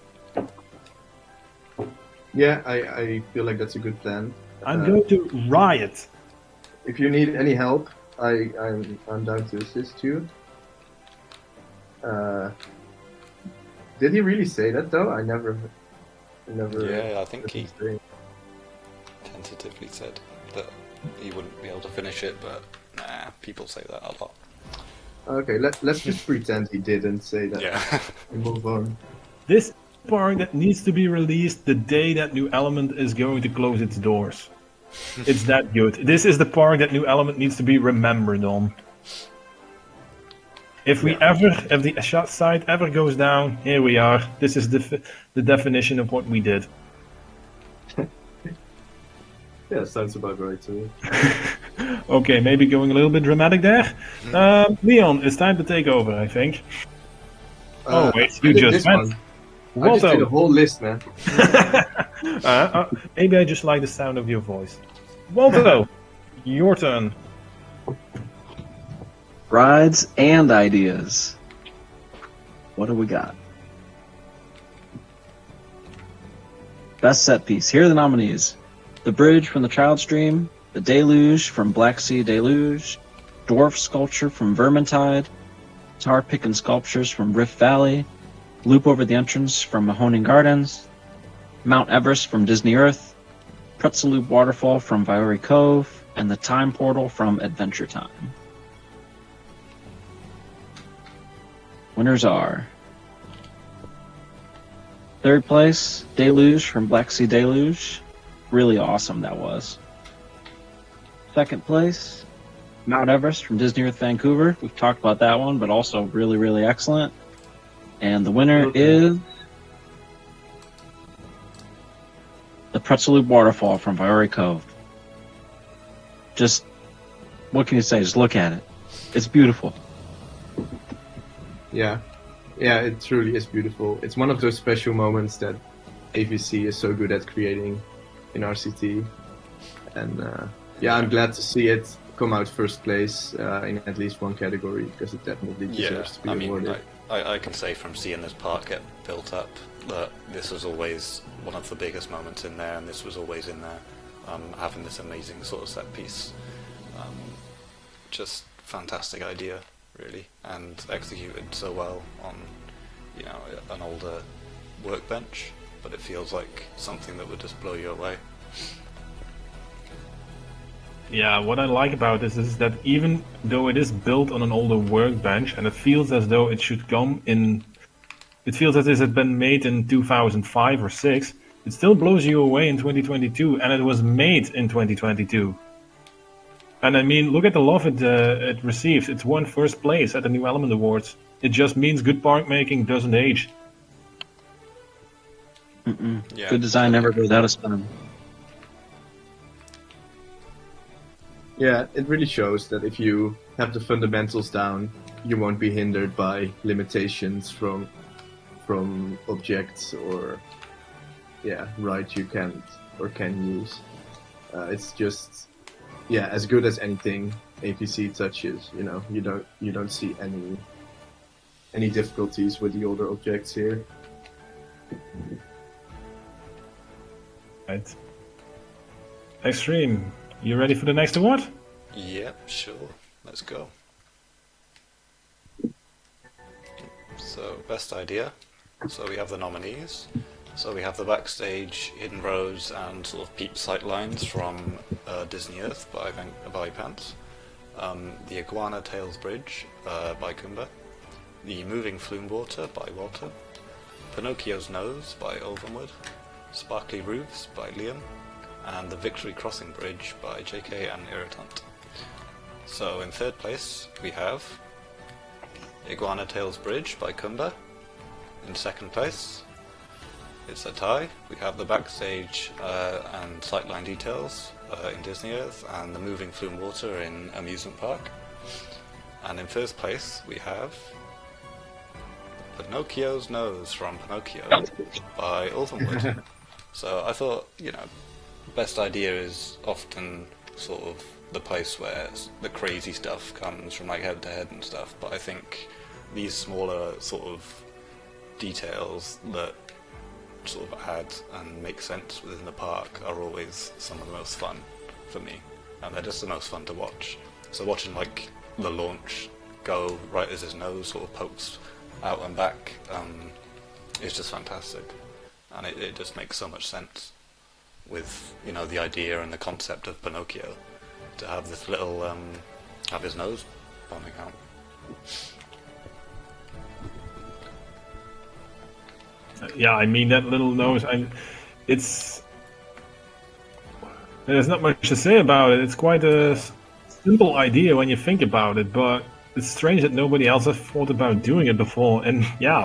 Speaker 2: Yeah, I feel like that's a good plan.
Speaker 1: I'm going to riot.
Speaker 2: If you need any help, I'm down to assist you. Did he really say that though? I never.
Speaker 4: Yeah, I think he
Speaker 2: heard him say.
Speaker 4: tentatively said that he wouldn't be able to finish it, but nah, people say that a lot.
Speaker 2: Okay, let's just pretend he didn't say that.
Speaker 4: Yeah.
Speaker 2: And move on.
Speaker 1: This park that needs to be released the day that New Element is going to close its doors. It's that good. This is the park that New Element needs to be remembered on. If the site ever goes down, here we are. This is the definition of what we did.
Speaker 2: Yeah, sounds about right to me.
Speaker 1: Okay, maybe going a little bit dramatic there. Leon, it's time to take over, I think. Oh wait, you
Speaker 2: I did
Speaker 1: just
Speaker 2: this
Speaker 1: went.
Speaker 2: one. I just did a
Speaker 1: Waldo.
Speaker 2: whole list, man.
Speaker 1: Maybe I just like the sound of your voice. Waldo, your turn.
Speaker 3: Rides and ideas. What do we got? Best set piece. Here are the nominees. The Bridge from the Child's Dream, The Deluge from Black Sea Deluge, Dwarf Sculpture from Vermintide, Tar Pickin' Sculptures from Rift Valley, Loop Over the Entrance from Mahoning Gardens, Mount Everest from Disney Earth, Pretzel Loop Waterfall from Viori Cove, and the Time Portal from Adventure Time. Winners are third place, Deluge from Black Sea Deluge. Really awesome that was. Second place, Mount Everest from Disney Earth Vancouver. We've talked about that one, but also really, really excellent. And the winner is the Pretzel Loop Waterfall from Viori Cove. Just, what can you say? Just look at it. It's beautiful.
Speaker 2: Yeah, it truly is beautiful. It's one of those special moments that AVC is so good at creating in RCT, and I'm glad to see it come out first place in at least one category, because it definitely deserves to be awarded.
Speaker 4: I can say from seeing this park get built up that this was always one of the biggest moments in there, and this was always in there. Having this amazing sort of set piece, just fantastic idea, really, and executed so well on, an older workbench, but it feels like something that would just blow you away.
Speaker 1: Yeah, what I like about this is that even though it is built on an older workbench and it feels as though it should come in, it feels as if it had been made in 2005 or 6, it still blows you away in 2022, and it was made in 2022. And I mean, look at the love it received. It's won first place at the New Element Awards. It just means good park making doesn't age.
Speaker 3: Yeah, good design never goes out of style.
Speaker 2: Yeah, it really shows that if you have the fundamentals down, you won't be hindered by limitations from objects or rights you can't or can use. It's just as good as anything APC touches. You don't see any difficulties with the older objects here.
Speaker 1: Right. Extreme, you ready for the next award?
Speaker 4: Yep, sure. Let's go. So, best idea. So we have the nominees. So we have the backstage hidden rows and sort of peep sight lines from Disney Earth by Pants. The Iguana Tails Bridge by Kumba. The Moving Flume Water by Walter. Pinocchio's Nose by Ulvenwood. Sparkly Roofs by Liam. And the Victory Crossing Bridge by JK and Irritant. So in third place we have Iguana Tails Bridge by Kumba. In second place, it's a tie. We have the backstage and sightline details in Disney Earth and the Moving Flume Water in Amusement Park. And in first place we have Pinocchio's Nose from Pinocchio by Ulvenwood. So I thought, best idea is often sort of the place where the crazy stuff comes from, like head to head and stuff, but I think these smaller sort of details that sort of add and make sense within the park are always some of the most fun for me, and they're just the most fun to watch. So watching like the launch go right as his nose sort of pokes out and back is just fantastic, and it just makes so much sense with the idea and the concept of Pinocchio to have this little have his nose bumming out.
Speaker 1: Yeah, I mean that little nose. There's not much to say about it. It's quite a simple idea when you think about it, but it's strange that nobody else has thought about doing it before. And yeah,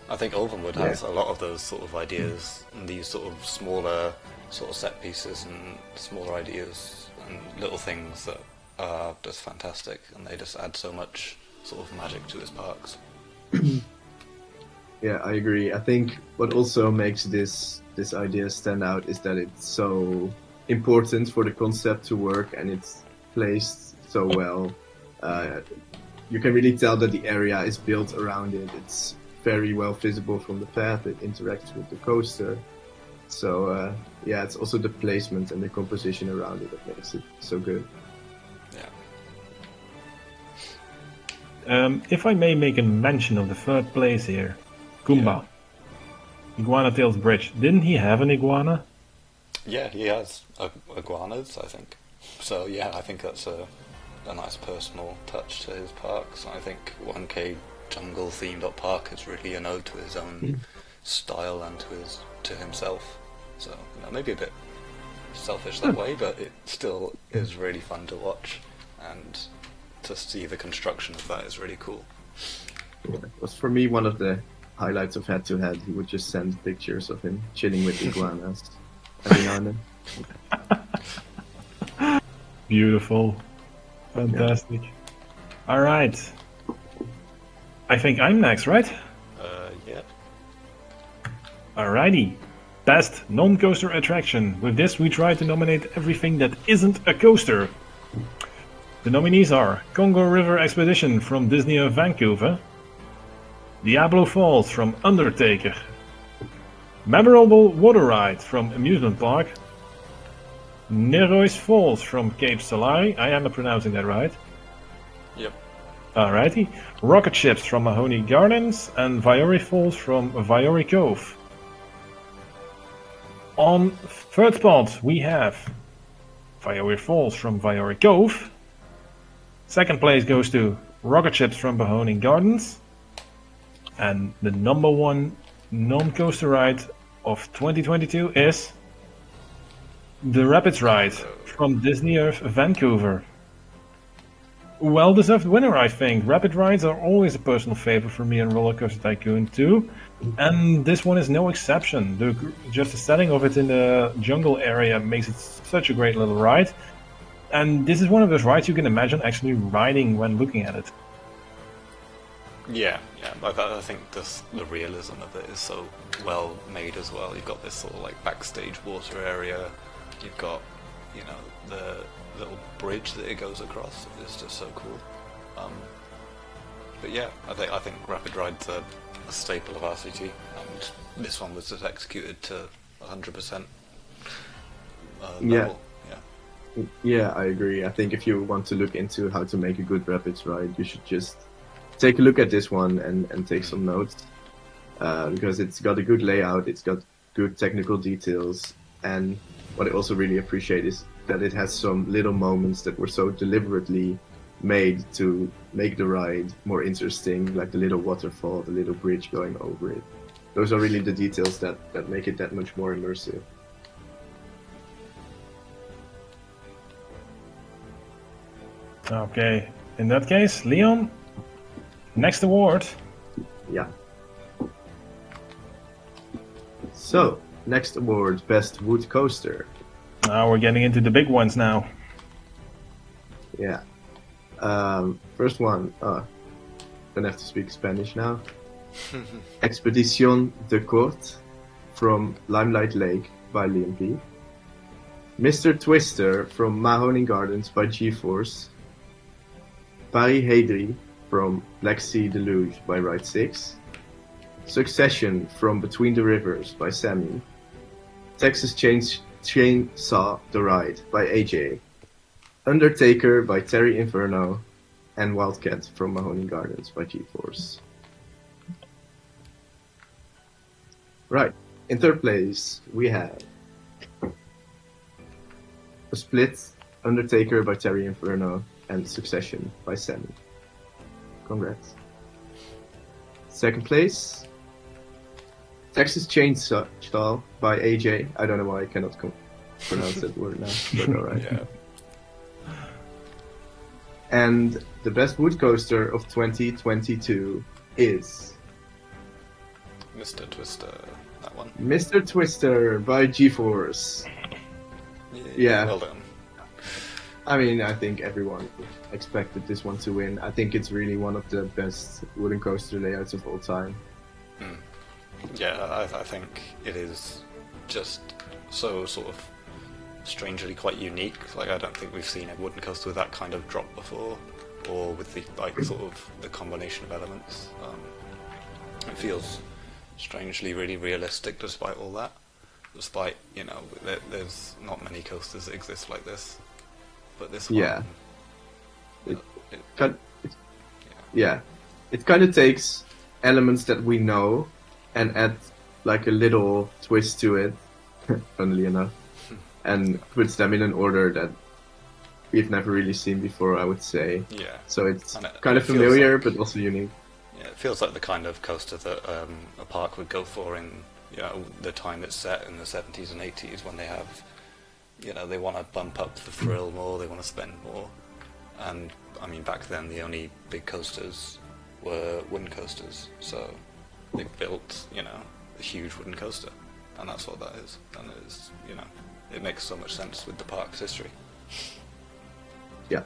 Speaker 4: I think Ulvenwood has a lot of those sort of ideas and these sort of smaller sort of set pieces and smaller ideas and little things that are just fantastic, and they just add so much sort of magic to his parks.
Speaker 2: Yeah, I agree. I think what also makes this idea stand out is that it's so important for the concept to work, and it's placed so well. You can really tell that the area is built around it. It's very well visible from the path. It interacts with the coaster. So it's also the placement and the composition around it that makes it so good.
Speaker 4: Yeah.
Speaker 1: If I may make a mention of the third place here, Kumba. Iguana Tails Bridge. Didn't he have an iguana?
Speaker 4: Yeah, he has iguanas, I think. So yeah, I think that's a nice personal touch to his parks. I think 1K jungle themed up park is really an ode to his own style and to himself. So maybe a bit selfish that way, but it still is really fun to watch, and to see the construction of that is really cool.
Speaker 2: It was for me one of the highlights of Head to Head. He would just send pictures of him chilling with iguanas every now and then.
Speaker 1: Beautiful. Fantastic. All right. I think I'm next, right?
Speaker 4: Yeah.
Speaker 1: Alrighty. Best non-coaster attraction. With this, we try to nominate everything that isn't a coaster. The nominees are Congo River Expedition from Disney of Vancouver, Diablo Falls from Undertaker, Memorable Water Ride from Amusement Park, Neroy's Falls from Cape Solari. I am pronouncing that right.
Speaker 4: Yep.
Speaker 1: Alrighty. Rocket Ships from Mahoney Gardens and Viore Falls from Viore Cove. On third spot, we have Viore Falls from Viore Cove. Second place goes to Rocket Ships from Mahoney Gardens. And the number one non-coaster ride of 2022 is the Rapids Ride from Disney Earth Vancouver. Well-deserved winner, I think. Rapid rides are always a personal favorite for me in Roller Coaster Tycoon 2, and this one is no exception. Just the setting of it in the jungle area makes it such a great little ride, and this is one of those rides you can imagine actually riding when looking at it.
Speaker 4: Yeah. I think the realism of it is so well made as well. You've got this sort of like backstage water area. You've got, the little bridge that it goes across. It's just so cool. But yeah, I think Rapid Ride's a staple of RCT, and this one was just executed to 100% level.
Speaker 2: Yeah, I agree. I think if you want to look into how to make a good Rapids ride, you should just take a look at this one and take some notes. Because it's got a good layout, it's got good technical details, and what I also really appreciate is that it has some little moments that were so deliberately made to make the ride more interesting, like the little waterfall, the little bridge going over it. Those are really the details that make it that much more immersive.
Speaker 1: Okay, in that case, Leon, next award.
Speaker 2: Yeah. So, next award, Best Wood Coaster.
Speaker 1: Now we're getting into the big ones now.
Speaker 2: Yeah. First one, gonna have to speak Spanish now. Expedición de Corte from Limelight Lake by Liam P. Mr. Twister from Mahoning Gardens by G-Force. Paris Heydrix from Black Sea Deluge by Ride 6. Succession from Between the Rivers by Sammy. Texas Chainsaw The Ride by AJ. Undertaker by Terry Inferno. And Wildcat from Mahoning Gardens by G-Force. Right, in third place we have a split, Undertaker by Terry Inferno, and Succession by Sammy. Congrats. Second place, Texas Chainsaw by AJ. I don't know why I cannot pronounce that word now, but alright.
Speaker 4: Yeah.
Speaker 2: And the best wood coaster of 2022 is
Speaker 4: Mr. Twister, that one.
Speaker 2: Mr. Twister by G-Force. Yeah.
Speaker 4: Well done.
Speaker 2: I mean, I think everyone expected this one to win. I think it's really one of the best wooden coaster layouts of all time.
Speaker 4: Yeah, I think it is just so sort of strangely quite unique. Like, I don't think we've seen a wooden coaster with that kind of drop before, or with the sort of the combination of elements. It feels strangely really realistic despite all that. Despite, there's not many coasters that exist like this. But this one...
Speaker 2: Yeah. It kind of takes elements that we know and add like a little twist to it, funnily enough, and puts them in an order that we've never really seen before, I would say.
Speaker 4: Yeah.
Speaker 2: So it's
Speaker 4: And
Speaker 2: kind of
Speaker 4: it feels
Speaker 2: familiar,
Speaker 4: like-
Speaker 2: but also unique.
Speaker 4: Yeah, it feels like the kind of coaster that a park would go for in the time it's set in the 70s and 80s, when they have, they want to bump up the thrill more, they want to spend more. And I mean, back then the only big coasters were wooden coasters, so they built a huge wooden coaster, and that's what that is. And it's it makes so much sense with the park's history.
Speaker 2: Yeah.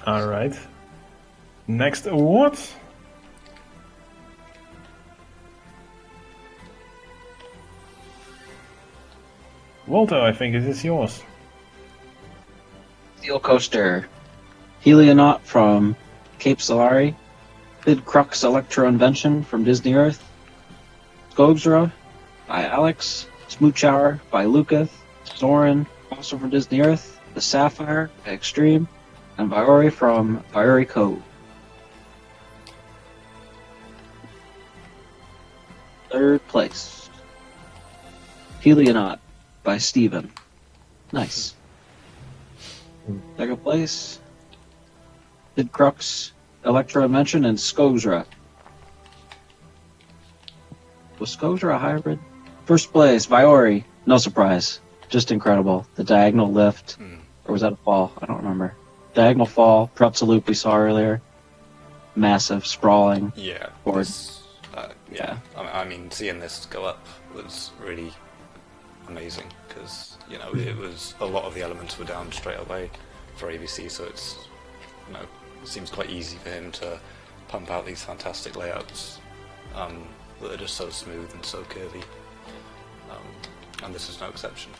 Speaker 1: Alright. Next award. Walter, I think it is yours.
Speaker 3: Steel Coaster. Helionaut from Cape Solari. Bid Crux Electro Invention from Disney Earth. Skogsra by Alex. Smooch Hour by Lucas. Soren, also from Disney Earth. The Sapphire by Extreme. And Viori from Viori Cove. Third place. Helionaut by Steven. Nice. Second place. Bid Crux, Electro Invention, and Skogsra. Was Skogsra a hybrid? First place, Viori. No surprise. Just incredible. The diagonal lift. Or was that a fall? I don't remember. Diagonal fall, pretzel loop we saw earlier. Massive, sprawling.
Speaker 4: Yeah.
Speaker 3: Board.
Speaker 4: Yeah. I mean, seeing this go up was really amazing, because it was a lot of the elements were down straight away for ABC, so it's it seems quite easy for him to pump out these fantastic layouts that are just so smooth and so curvy, and this is no exception.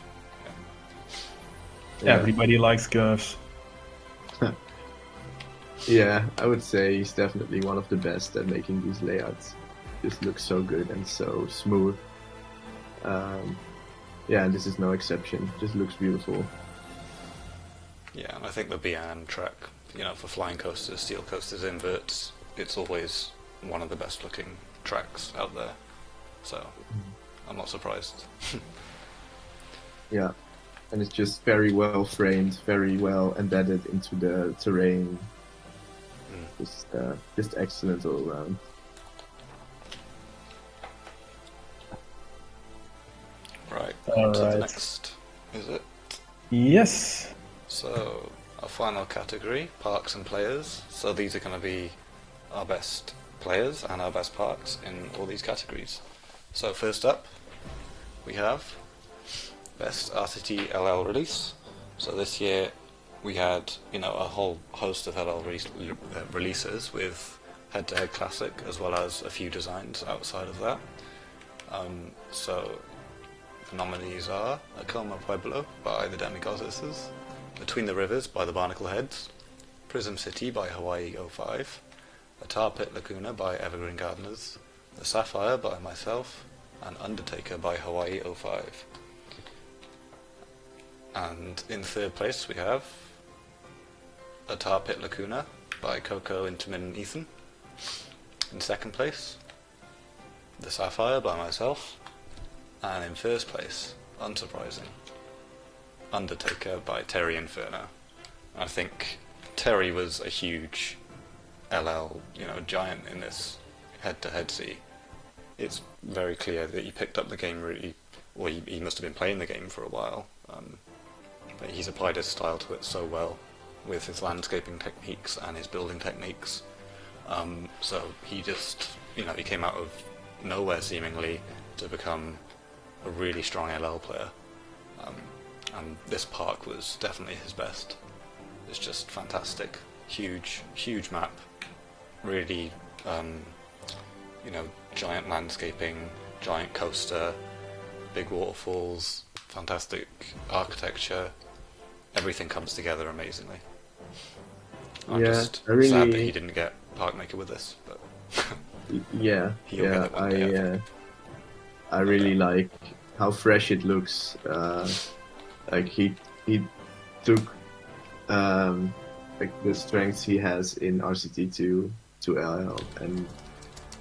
Speaker 1: Everybody likes curves.
Speaker 2: Yeah, I would say he's definitely one of the best at making these layouts. Just looks so good and so smooth. Yeah, and this is no exception. Just looks beautiful.
Speaker 4: Yeah, and I think the BN track, for flying coasters, steel coasters, inverts, it's always one of the best looking tracks out there. So, I'm not surprised.
Speaker 2: Yeah, and it's just very well framed, very well embedded into the terrain. Just excellent all around.
Speaker 4: Right,
Speaker 1: All
Speaker 4: on to the
Speaker 1: right.
Speaker 4: next, is it?
Speaker 1: Yes.
Speaker 4: So, our final category, parks and players. So these are going to be our best players and our best parks in all these categories. So first up, we have best RCT LL release. So this year we had, a whole host of LL releases with Head-to-Head Classic, as well as a few designs outside of that. So the nominees are Acoma Pueblo by the Demigoddesses, Between the Rivers by the Barnacle Heads, Prism City by Hawaii 05, The Tar Pit Laguna by Evergreen Gardeners, The Sapphire by myself, and Undertaker by Hawaii 05. And in third place we have The Tar Pit Laguna by Coco, Intermin and Ethan. In second place, The Sapphire by myself. And in first place, unsurprising, Undertaker by Terry Inferno. I think Terry was a huge LL, giant in this head-to-head scene. It's very clear that he picked up the game really, or he must have been playing the game for a while. But he's applied his style to it so well, with his landscaping techniques and his building techniques. So he just, he came out of nowhere seemingly to become a really strong LL player. And this park was definitely his best. It's just fantastic. Huge map. Really, giant landscaping, giant coaster, big waterfalls, fantastic architecture. Everything comes together amazingly. I'm just sad that he didn't get Parkmaker with this, but
Speaker 2: I really like how fresh it looks. Like he took like the strengths he has in RCT2 to LL, and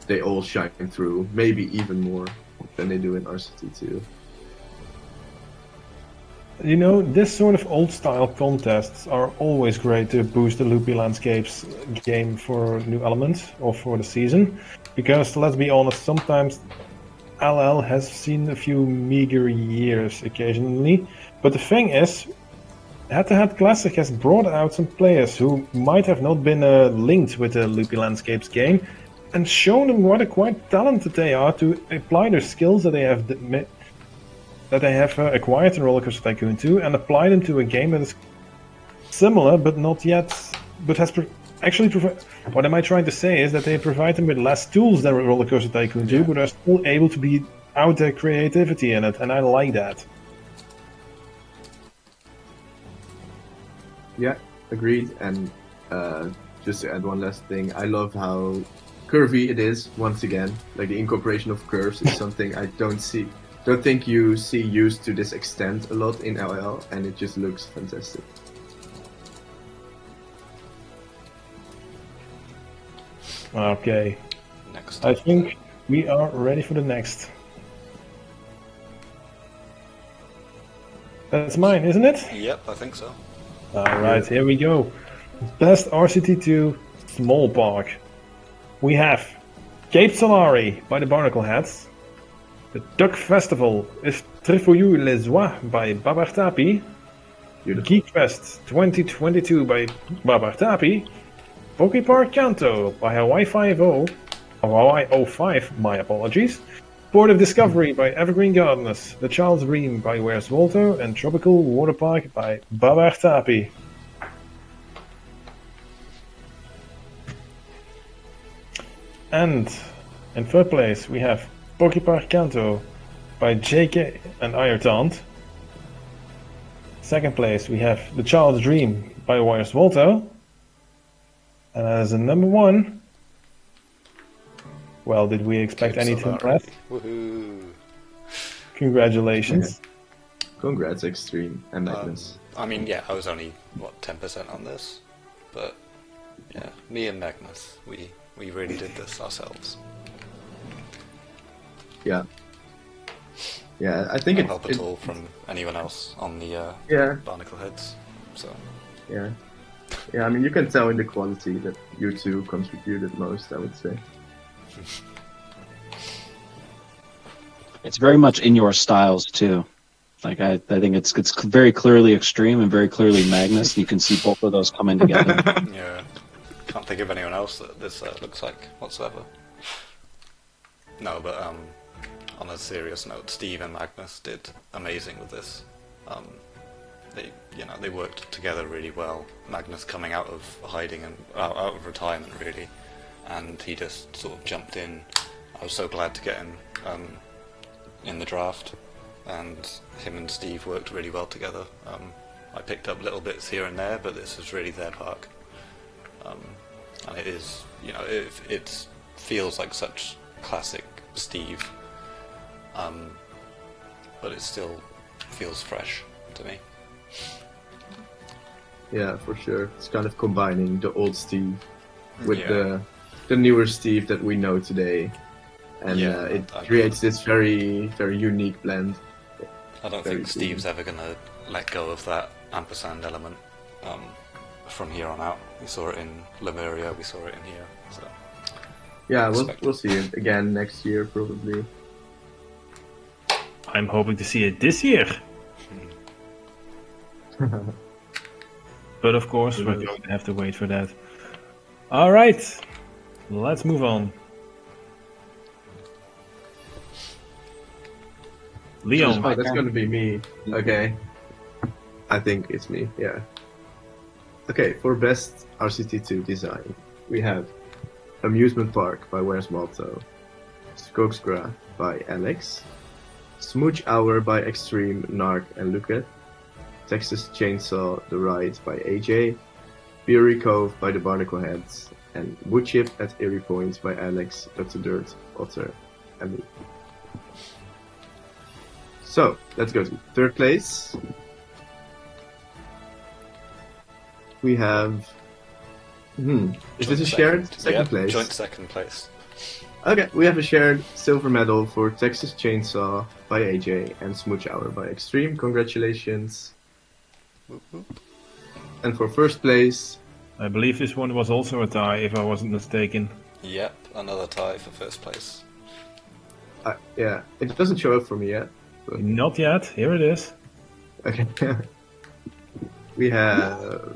Speaker 2: they all shine through, maybe even more than they do in RCT2.
Speaker 1: This sort of old-style contests are always great to boost the Loopy Landscapes game for new elements or for the season, because let's be honest, sometimes LL has seen a few meager years occasionally, but the thing is, Head-to-Head Classic has brought out some players who might have not been linked with the Loopy Landscapes game, and shown them what a quite talented they are to apply their skills that they have acquired in Roller Coaster Tycoon 2 and apply them to a game that is similar but not yet, but has what am I trying to say is that they provide them with less tools than Roller Coaster Tycoon 2, but are still able to be out their creativity in it, and I like that.
Speaker 2: Yeah, agreed. And just to add one last thing, I love how curvy it is once again. Like the incorporation of curves is something I don't think you see used to this extent a lot in LL, and it just looks fantastic.
Speaker 1: Okay.
Speaker 4: Next
Speaker 1: I
Speaker 4: up.
Speaker 1: think we are ready for the next. That's mine, isn't it?
Speaker 4: Yep, I think so.
Speaker 1: Alright, here we go. Best RCT2 Small Park. We have Cape Solari by the Barnacle Heads. The Duck Festival is Trifouillou les Oies by Babar Tapi. Geek Fest 2022 by Babar Tapi. Poké Park Kanto by Hawaii 5-0. Hawaii 05, my apologies. Port of Discovery by Evergreen Gardeners. The Child's Dream by Where's Waldo. And Tropical Water Park by Babar Tapi. And in third place we have Poké Park Kanto by JK and Ayertant. Second place we have The Child's Dream by Where's Waldo. As a number 1, well, did we expect
Speaker 4: Cape
Speaker 1: anything
Speaker 4: Solari.
Speaker 1: less?
Speaker 4: Woohoo!
Speaker 1: Congratulations.
Speaker 2: Congrats, Extreme and Magnus.
Speaker 4: I mean, yeah, I was only, 10% on this. But, yeah, me and Magnus, we really did this ourselves.
Speaker 2: Yeah. Yeah, I think
Speaker 4: No
Speaker 2: it,
Speaker 4: help at all from anyone else on the
Speaker 2: Yeah,
Speaker 4: barnacle heads. So,
Speaker 2: yeah. Yeah, I mean, you can tell in the quality that you two contributed most, I would say.
Speaker 3: It's very much in your styles too. Like I think it's very clearly Extreme and very clearly Magnus. You can see both of those coming together.
Speaker 4: yeah, can't think of anyone else that this looks like whatsoever. No, but on a serious note, Steve and Magnus did amazing with this. They worked together really well. Magnus coming out of hiding and out of retirement really, and he just sort of jumped in. I was so glad to get him in the draft, and him and Steve worked really well together. I picked up little bits here and there, but this is really their park, and it is, it feels like such classic Steve, but it still feels fresh to me.
Speaker 2: Yeah, for sure. It's kind of combining the old Steve with
Speaker 4: Yeah.
Speaker 2: the newer Steve that we know today, and
Speaker 4: Yeah,
Speaker 2: it
Speaker 4: I-
Speaker 2: creates this very, very unique blend.
Speaker 4: I don't
Speaker 2: Very
Speaker 4: think
Speaker 2: cool.
Speaker 4: Steve's ever going to let go of that ampersand element from here on out. We saw it in Lemuria, we saw it in here. So
Speaker 2: Yeah,
Speaker 4: Expect
Speaker 2: we'll
Speaker 4: it.
Speaker 2: see it again next year probably.
Speaker 1: I'm hoping to see it this year. But of course, we're going to have to wait for that. All right, let's move on. Leon,
Speaker 2: Oh, that's gonna be me. Okay. I think it's me, yeah. Okay, for best RCT2 design, we have Amusement Park by Where's Waldo, Skogsgra by Alex, Smooch Hour by Extreme, Narc and Luket, Texas Chainsaw The Ride by AJ, Fury Cove by the Barnacle Heads, and Woodchip at Erie Point by Alex, Dr. Dirt, Otter, and me. So, let's go to third place. We have... Is this a shared second place?
Speaker 4: Joint second place.
Speaker 2: Okay, we have a shared silver medal for Texas Chainsaw by AJ and Smooch Hour by Extreme. Congratulations.
Speaker 4: Whoop, whoop.
Speaker 2: And for first place,
Speaker 1: I believe this one was also a tie, if I wasn't mistaken.
Speaker 4: Yep, another tie for first place.
Speaker 2: yeah, it doesn't show up for me yet.
Speaker 1: Not yet. Here it is.
Speaker 2: Okay. We have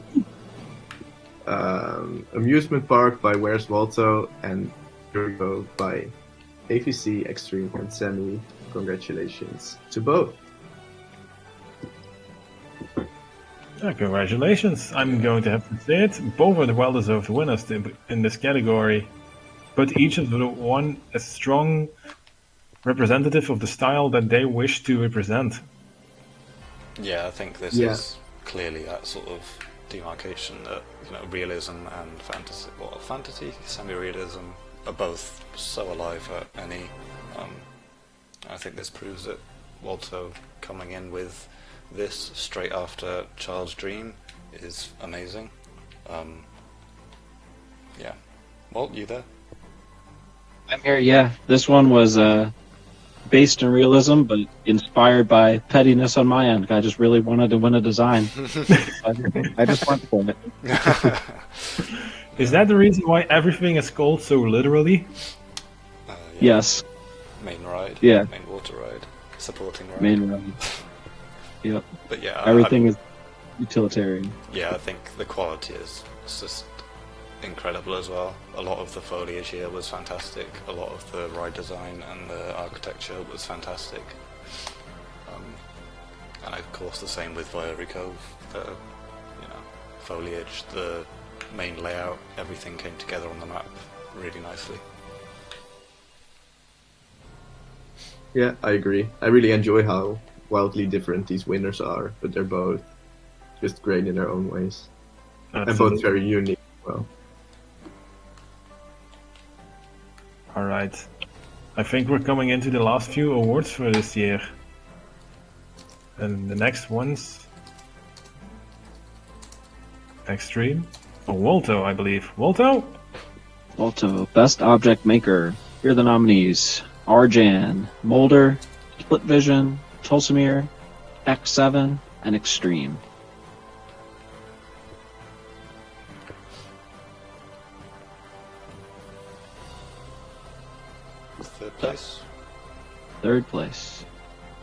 Speaker 2: Amusement Park by Where's Waldo and Turbo by AVC, Extreme, and Sammy. Congratulations to both.
Speaker 1: Yeah, congratulations. I'm going to have to say it. Both are the well-deserved winners in this category. But each of the one a strong representative of the style that they wish to represent.
Speaker 4: Yeah, I think this
Speaker 2: Yeah.
Speaker 4: is clearly that sort of demarcation that realism and fantasy, semi-realism are both so alive at any. I think this proves it. Waldo coming in with this straight after Child's Dream is amazing. Yeah, Walt, you there?
Speaker 3: I'm here, yeah. This one was based in realism, but inspired by pettiness on my end. I just really wanted to win a design. I just went for it.
Speaker 1: Is that the reason why everything is called so literally?
Speaker 4: Yeah.
Speaker 3: Yes,
Speaker 4: Main ride.
Speaker 3: Yeah.
Speaker 4: Main water ride. Supporting ride.
Speaker 3: main road. Yep.
Speaker 4: But yeah,
Speaker 3: Everything is utilitarian.
Speaker 4: Yeah, I think the quality is just incredible as well. A lot of the foliage here was fantastic. A lot of the ride design and the architecture was fantastic. And of course the same with Viory Cove. The foliage, the main layout, everything came together on the map really nicely.
Speaker 2: Yeah, I agree. I really enjoy how wildly different these winners are, but they're both just great in their own ways. And both very unique as well.
Speaker 1: All right. I think we're coming into the last few awards for this year. And the next one's Extreme. Oh, Walto, I believe. Walto?
Speaker 3: Walto, Best Object Maker. Here are the nominees. Arjan, Molder, Split Vision, Tulsimir, X7, and Extreme.
Speaker 4: Third place.
Speaker 3: Third place.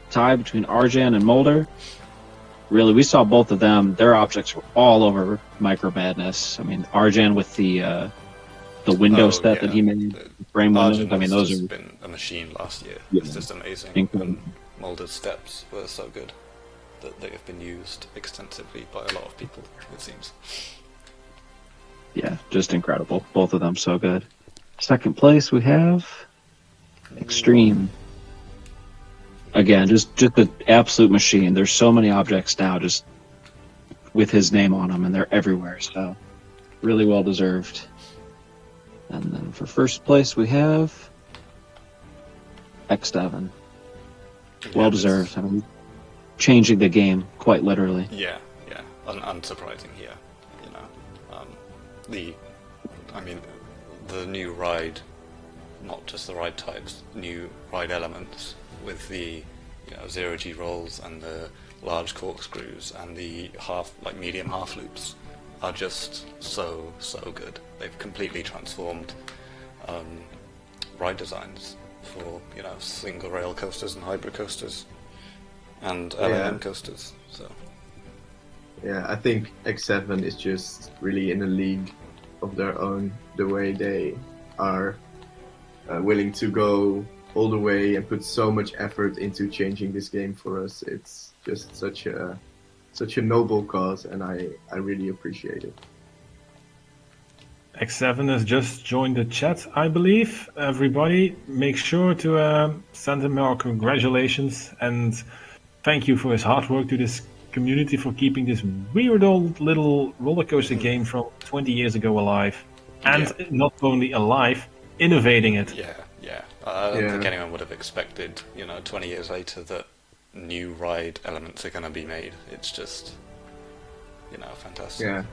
Speaker 3: Tie between Arjan and Molder. Really, we saw both of them. Their objects were all over Micro Madness. I mean, Arjan with the window set that he made, frame windows. I mean, those have
Speaker 4: been a machine last year.
Speaker 3: Yeah.
Speaker 4: It's just amazing.
Speaker 3: Incredible.
Speaker 4: And Molder's steps were so good that they have been used extensively by a lot of people, it seems.
Speaker 3: Yeah, just incredible. Both of them so good. Second place we have Extreme. Again, just an absolute machine. There's so many objects now just with his name on them, and they're everywhere. So really well deserved. And then for first place we have X7. Well deserved. I mean, changing the game quite literally.
Speaker 4: Yeah. Unsurprising here, you know. The new ride, not just the ride types, new ride elements with the zero G rolls and the large corkscrews and the medium half loops are just so good. They've completely transformed ride designs for single rail coasters and hybrid coasters and LM coasters. So
Speaker 2: yeah, I think X7 is just really in a league of their own. The way they are willing to go all the way and put so much effort into changing this game for us. It's just such a noble cause, and I really appreciate it.
Speaker 1: X7 has just joined the chat, I believe. Everybody, make sure to send him our congratulations and thank you for his hard work to this community for keeping this weird old little roller coaster game from 20 years ago alive. And not only alive, innovating it.
Speaker 4: Yeah. I don't think anyone would have expected, 20 years later that new ride elements are going to be made. It's just, fantastic.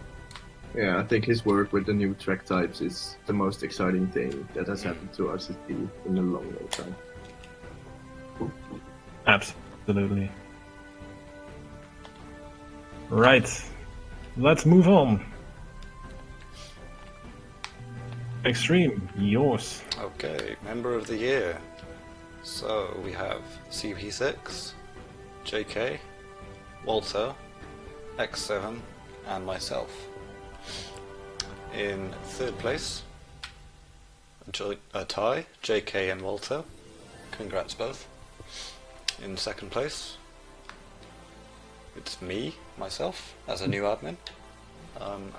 Speaker 2: Yeah, I think his work with the new track types is the most exciting thing that has happened to RCT in a long time.
Speaker 1: Absolutely. Right, let's move on. Extreme, yours.
Speaker 4: Okay, Member of the Year. So we have CP6, JK, Walter, X7, and myself. In third place, a tie, JK and Walter. Congrats both. In second place, it's myself, as a new admin.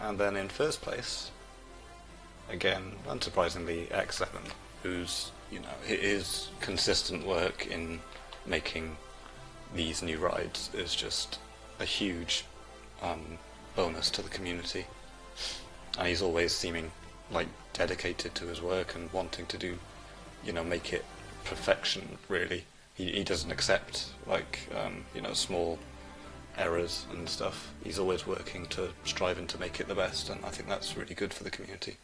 Speaker 4: And then in first place, again, unsurprisingly, X7, who's, his consistent work in making these new rides is just a huge bonus to the community. And he's always seeming dedicated to his work and wanting to do, make it perfection, really. He doesn't accept, small errors and stuff. He's always striving to make it the best, and I think that's really good for the community.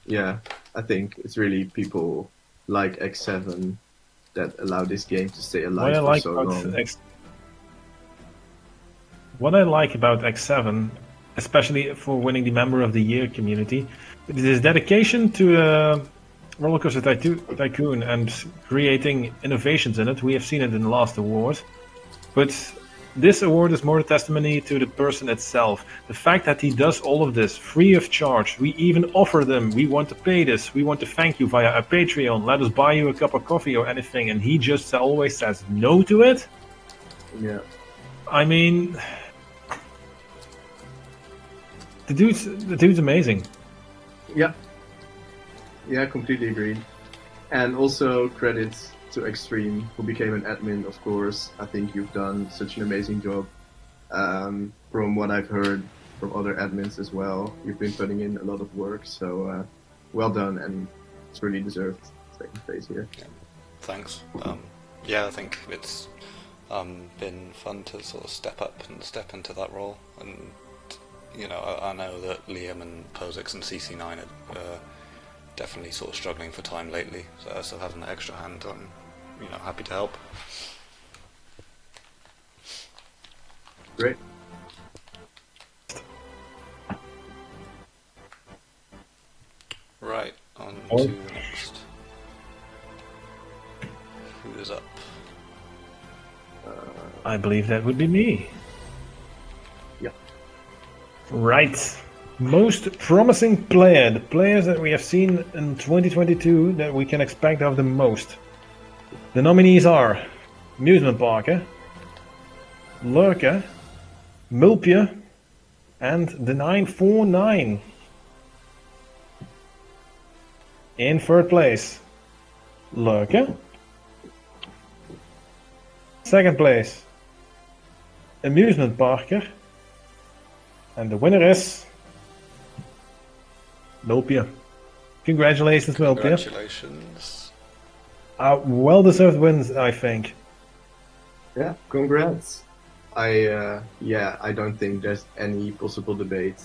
Speaker 2: Yeah, I think it's really people like X7 that allow this game to stay alive for so long.
Speaker 1: What I like about X7, especially for winning the Member of the Year community, is his dedication to Roller Coaster Tycoon and creating innovations in it. We have seen it in the last award, but this award is more a testimony to the person itself. The fact that he does all of this free of charge. We even offer them, we want to pay this, we want to thank you via a Patreon, let us buy you a cup of coffee or anything, and he just always says no to it.
Speaker 2: Yeah.
Speaker 1: I mean, the dude's amazing.
Speaker 2: Yeah, completely agreed. And also credits to Extreme, who became an admin, of course. I think you've done such an amazing job. From what I've heard from other admins as well, you've been putting in a lot of work, so well done, and it's really deserved second place here.
Speaker 4: Thanks. Yeah, I think it's been fun to sort of step up and step into that role. And, you know, I know that Liam and Posix and CC9 are definitely sort of struggling for time lately. So having an extra hand, I'm, you know, happy to help.
Speaker 2: Great.
Speaker 4: Right, on to the next. Who is up?
Speaker 1: I believe that would be me.
Speaker 2: Yeah.
Speaker 1: Right. Most promising player. The players that we have seen in 2022 that we can expect of the most. The nominees are Amusement Parker, Lurker, Mulpia, and the 949. In third place, Lurker. Second place, Amusement Parker. And the winner is Mulpia. Congratulations, Mulpia.
Speaker 4: Congratulations.
Speaker 1: Well-deserved wins, I think.
Speaker 2: Yeah, congrats. I don't think there's any possible debate.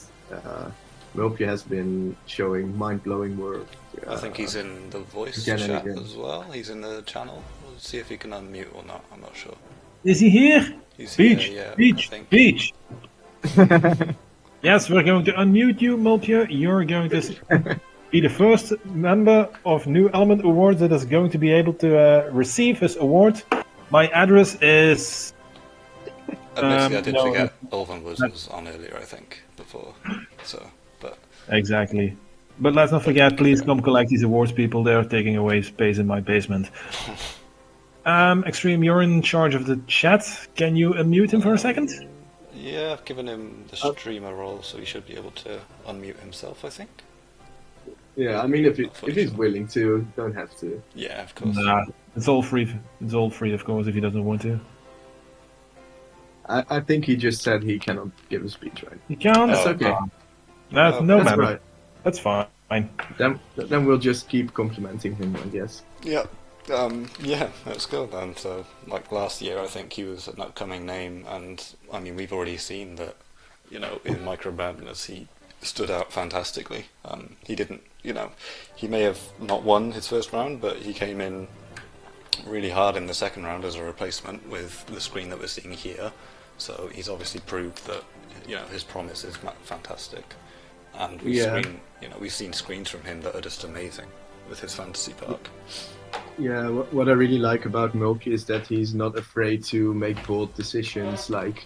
Speaker 2: Mulpia has been showing mind-blowing work.
Speaker 4: I think he's in the voice
Speaker 2: again and
Speaker 4: chat
Speaker 2: again.
Speaker 4: as well. He's in the channel. We'll see if he can unmute or not. I'm not sure.
Speaker 1: Is he here?
Speaker 4: He's
Speaker 1: Beach,
Speaker 4: here, yeah, I
Speaker 1: beach,
Speaker 4: think.
Speaker 1: beach. Yes, we're going to unmute you, Mulpia. You're going to be the first member of New Element Awards that is going to be able to receive his award. My address is...
Speaker 4: Admittedly, I did
Speaker 1: no,
Speaker 4: forget Ulvan was on earlier, I think, before. So, but
Speaker 1: Exactly. But let's not forget, please come collect these awards, people. They're taking away space in my basement. Extreme, you're in charge of the chat. Can you unmute him for a second?
Speaker 4: yeah, I've given him the streamer role, so he should be able to unmute himself, I think.
Speaker 2: Yeah, I mean, if he's willing to, don't have to.
Speaker 4: Yeah, of course.
Speaker 1: Nah, it's all free. It's all free, of course, if he doesn't want to.
Speaker 2: I think he just said he cannot give a speech, right?
Speaker 1: You can't.
Speaker 2: That's okay.
Speaker 1: That's
Speaker 4: Oh,
Speaker 1: no
Speaker 2: That's
Speaker 1: matter.
Speaker 2: right.
Speaker 1: That's fine.
Speaker 2: Then we'll just keep complimenting him, I guess.
Speaker 4: Yeah. Yeah, that's good then. So, like last year, I think he was an upcoming name, and I mean, we've already seen that, you know, in Micro Madness, he stood out fantastically. He didn't, you know, he may have not won his first round, but he came in really hard in the second round as a replacement with the screen that we're seeing here. So he's obviously proved that, you know, his promise is fantastic. And we've seen screens from him that are just amazing with his fantasy park.
Speaker 2: Yeah, what I really like about Mulpia is that he's not afraid to make bold decisions like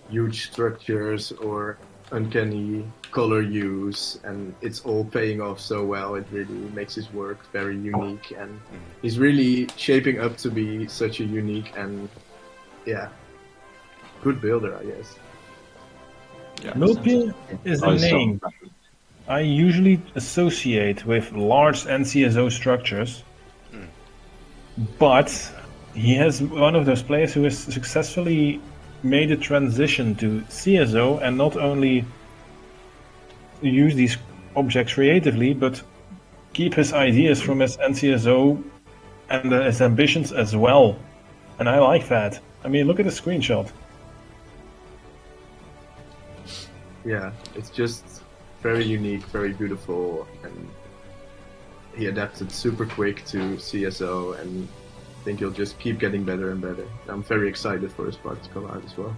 Speaker 2: huge structures or uncanny color use, and it's all paying off so well. It really makes his work very unique, and he's really shaping up to be such a unique and, yeah, good builder, I guess.
Speaker 4: Yeah.
Speaker 1: Mulpia is a name I usually associate with large NCSO structures, but he has one of those players who has successfully made a transition to CSO and not only use these objects creatively, but keep his ideas from his NCSO and his ambitions as well. And I like that. I mean, look at the screenshot.
Speaker 2: Yeah, it's just very unique, very beautiful, and he adapted super quick to CSO, and I think he'll just keep getting better and better. I'm very excited for his part to come out as well.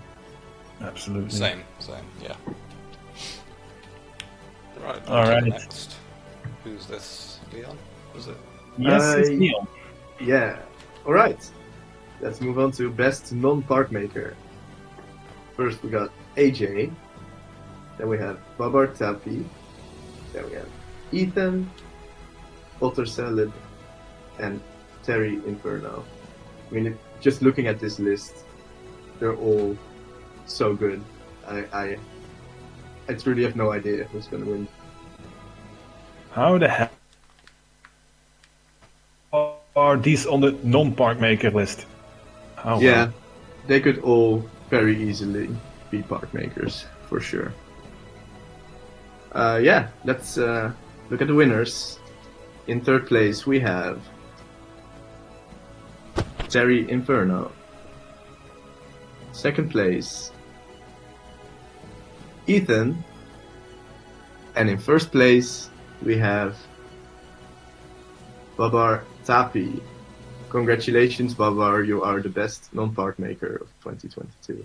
Speaker 1: Absolutely.
Speaker 4: Same, yeah. Right,
Speaker 1: All right.
Speaker 4: next. Who's this? Leon? Was it?
Speaker 1: Yes, it's Neil.
Speaker 2: Yeah, alright. Let's move on to Best Non-Park Maker. First we got AJ, then we have Babar Tafi, then we have Ethan, Otter Salad, and Terry Inferno. I mean, just looking at this list, they're all so good. I truly have no idea who's gonna win.
Speaker 1: How the hell are these on the non-park maker list? How
Speaker 2: Yeah, they could all very easily be park makers, for sure. Yeah, let's look at the winners. In third place, we have Terry Inferno. Second place, Ethan. And in first place, we have Babar Tapi. Congratulations, Babar, you are the best non-park maker of 2022.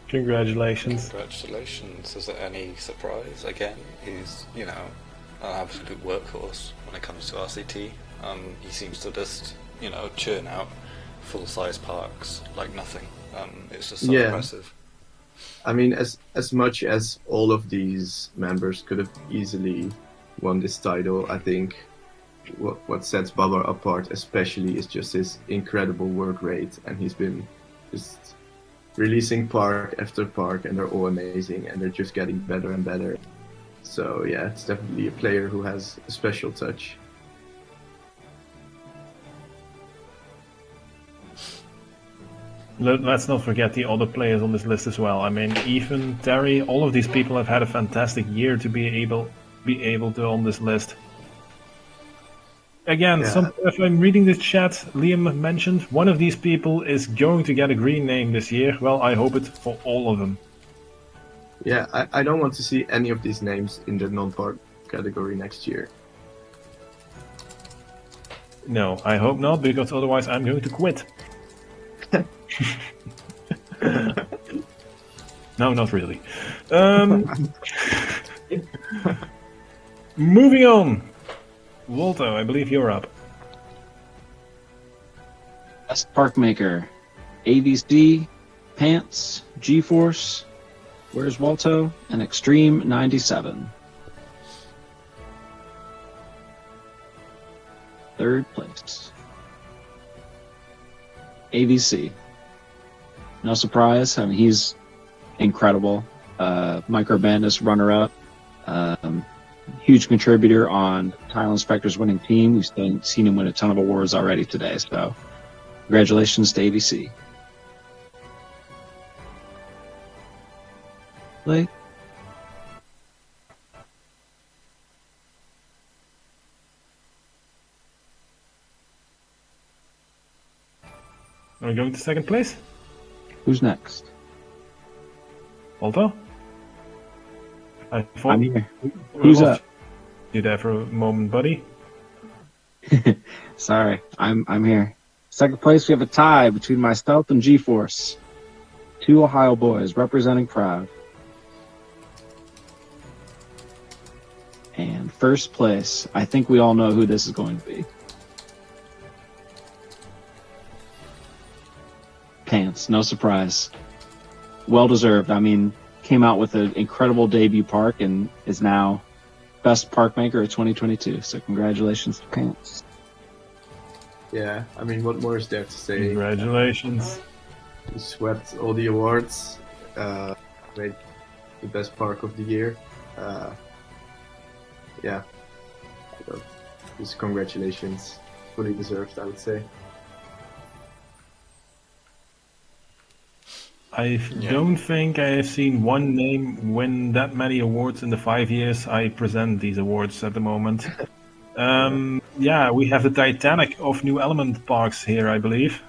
Speaker 1: Congratulations.
Speaker 4: Congratulations. Is there any surprise? Again, he's, an absolute workhorse when it comes to RCT. He seems to just, churn out full-size parks like nothing. It's just so impressive.
Speaker 2: I mean, as much as all of these members could have easily won this title, I think what sets Babar apart especially is just his incredible work rate, and he's been just releasing park after park, and they're all amazing, and they're just getting better and better. So yeah, it's definitely a player who has a special touch.
Speaker 1: Let's not forget the other players on this list as well. I mean, Ethan, Terry, all of these people have had a fantastic year to be able to on this list. Again, if I'm reading this chat, Liam mentioned one of these people is going to get a green name this year. Well, I hope it for all of them.
Speaker 2: Yeah, I don't want to see any of these names in the non-park category next year.
Speaker 1: No, I hope not, because otherwise I'm going to quit. No, not really. Moving on. Walto, I believe you're up.
Speaker 3: Best Park Maker. AVC, Pants, G-Force, Where's Walto, and Extreme 97. Third place. AVC. No surprise. I mean, he's incredible. Micro Bandits runner-up. Huge contributor on Tile Inspector's winning team. We've seen him win a ton of awards already today. So, congratulations to AVC. Blake?
Speaker 1: Are we going to second place?
Speaker 3: Who's next?
Speaker 1: Walto?
Speaker 3: I'm here. Who's up?
Speaker 1: You there for a moment, buddy?
Speaker 3: Sorry, I'm here. Second place, we have a tie between myself and G-Force. Two Ohio boys representing proud. And first place, I think we all know who this is going to be. Pants, no surprise. Well deserved. I mean, came out with an incredible debut park and is now best park maker of 2022. So congratulations to Pants.
Speaker 2: Yeah, I mean, what more is there to say?
Speaker 1: Congratulations.
Speaker 2: He swept all the awards, made the best park of the year. Yeah, so just congratulations. Fully deserved, I would say.
Speaker 1: I don't think I have seen one name win that many awards in the 5 years I present these awards at the moment. Yeah, we have the Titanic of New Element parks here, I believe.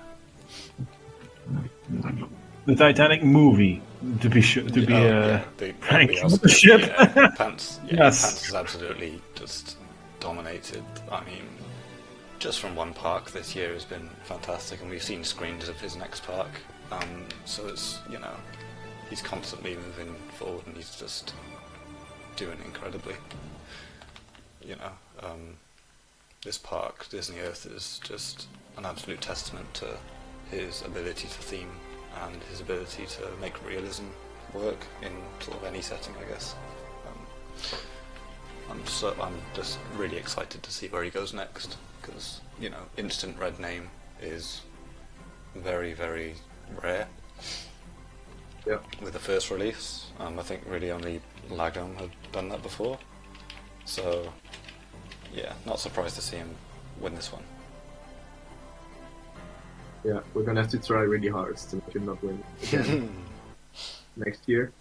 Speaker 1: The Titanic movie, to be sure, ranked on the ship.
Speaker 4: Yeah, Pants,
Speaker 1: Yes.
Speaker 4: Pants has absolutely just dominated. I mean, just from one park this year has been fantastic, and we've seen screens of his next park. So it's, he's constantly moving forward, and he's just doing incredibly. This park, Disney Earth, is just an absolute testament to his ability to theme and his ability to make realism work in sort of any setting, I guess. I'm just really excited to see where he goes next, because Instant Red Name is very, very rare.
Speaker 2: Yeah.
Speaker 4: With the first release, I think really only Lagom had done that before. So, yeah, not surprised to see him win this one.
Speaker 2: Yeah, we're gonna have to try really hard to make him not win again next year.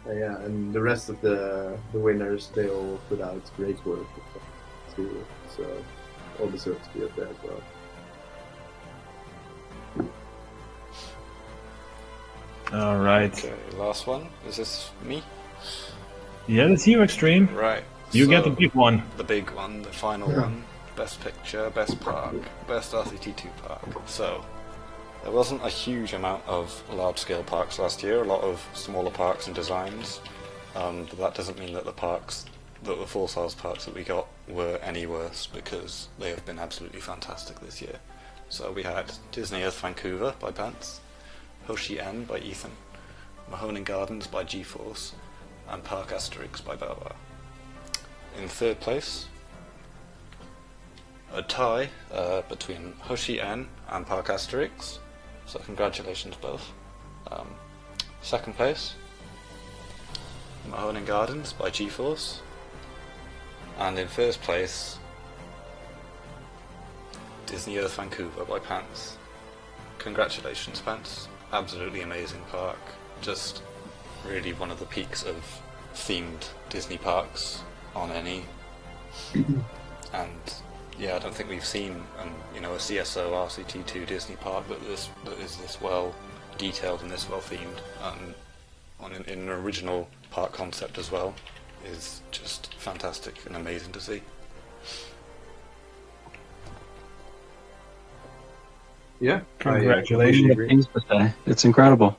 Speaker 2: Yeah, and the rest of the winners, they all put out great work too, so all deserve to be up there as well.
Speaker 1: All right.
Speaker 4: Okay, last one. Is this me?
Speaker 1: Yeah, it's you, Extreme.
Speaker 4: Right.
Speaker 1: You get
Speaker 4: so
Speaker 1: the big one.
Speaker 4: The big one, the final one. Best picture, best park, best RCT2 park. So, there wasn't a huge amount of large-scale parks last year, a lot of smaller parks and designs. But that doesn't mean that the 4-stars parks that we got were any worse, because they have been absolutely fantastic this year. So we had Disney Earth Vancouver by Pants, Hoshi N by Ethan, Mahoning Gardens by GeForce, and Park Asterix by Boa. In third place, a tie between Hoshi N and Park Asterix, so congratulations both. Second place, Mahoning Gardens by GeForce, and in first place, Disney Earth Vancouver by Pants. Congratulations, Pants. Absolutely amazing park. Just really one of the peaks of themed Disney parks on any. And yeah, I don't think we've seen a CSO RCT2 Disney park that is this well detailed and this well themed, in an original park concept as well. Is just fantastic and amazing to see.
Speaker 2: Yeah,
Speaker 1: Congratulations.
Speaker 2: I agree.
Speaker 3: Things to say. It's incredible.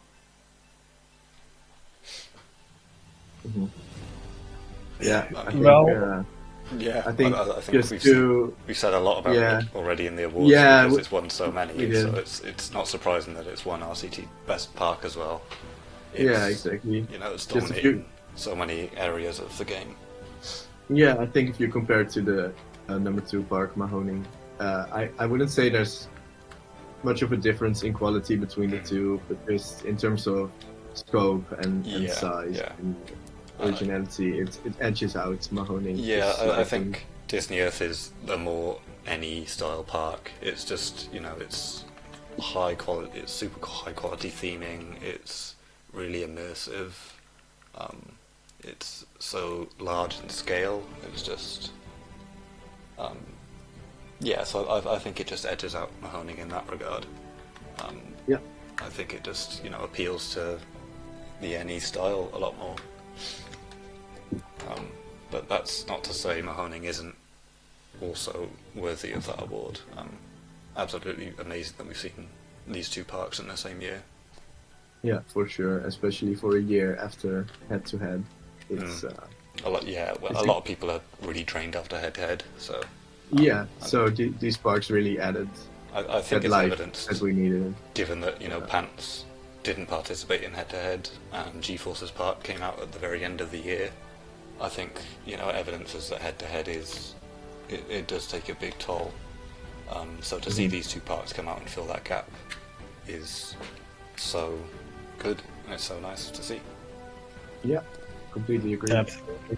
Speaker 2: Yeah, I think,
Speaker 1: Well,
Speaker 4: Yeah,
Speaker 2: I think
Speaker 4: we've said a lot about it already in the awards, because it's won so many, so it's not surprising that it's won RCT Best Park as well.
Speaker 2: Yeah, exactly.
Speaker 4: It's dominating so many areas of the game.
Speaker 2: Yeah, I think if you compare it to the number 2 park, Mahoning, I wouldn't say there's much of a difference in quality between the two, but just in terms of scope and size and originality, it edges out Mahoning.
Speaker 4: Yeah, I think Disney Earth is a more any style park. It's just, it's high quality, it's super high quality theming, it's really immersive, it's so large in scale, it's just so I think it just edges out Mahoning in that regard. I think it just appeals to the NE style a lot more. But that's not to say Mahoning isn't also worthy of that award. Absolutely amazing that we've seen these two parks in the same year.
Speaker 2: Yeah, for sure, especially for a year after head-to-head. It's
Speaker 4: a lot of people are really trained after head-to-head, so...
Speaker 2: Yeah, so these parks really added
Speaker 4: I think it's evidence
Speaker 2: that we needed.
Speaker 4: Given that, Pants didn't participate in head-to-head, and GeForce's park came out at the very end of the year. I think, evidence is that head-to-head it does take a big toll. So to see these two parks come out and fill that gap is so good, and it's so nice to see.
Speaker 2: Yeah, completely agree.
Speaker 1: Absolutely.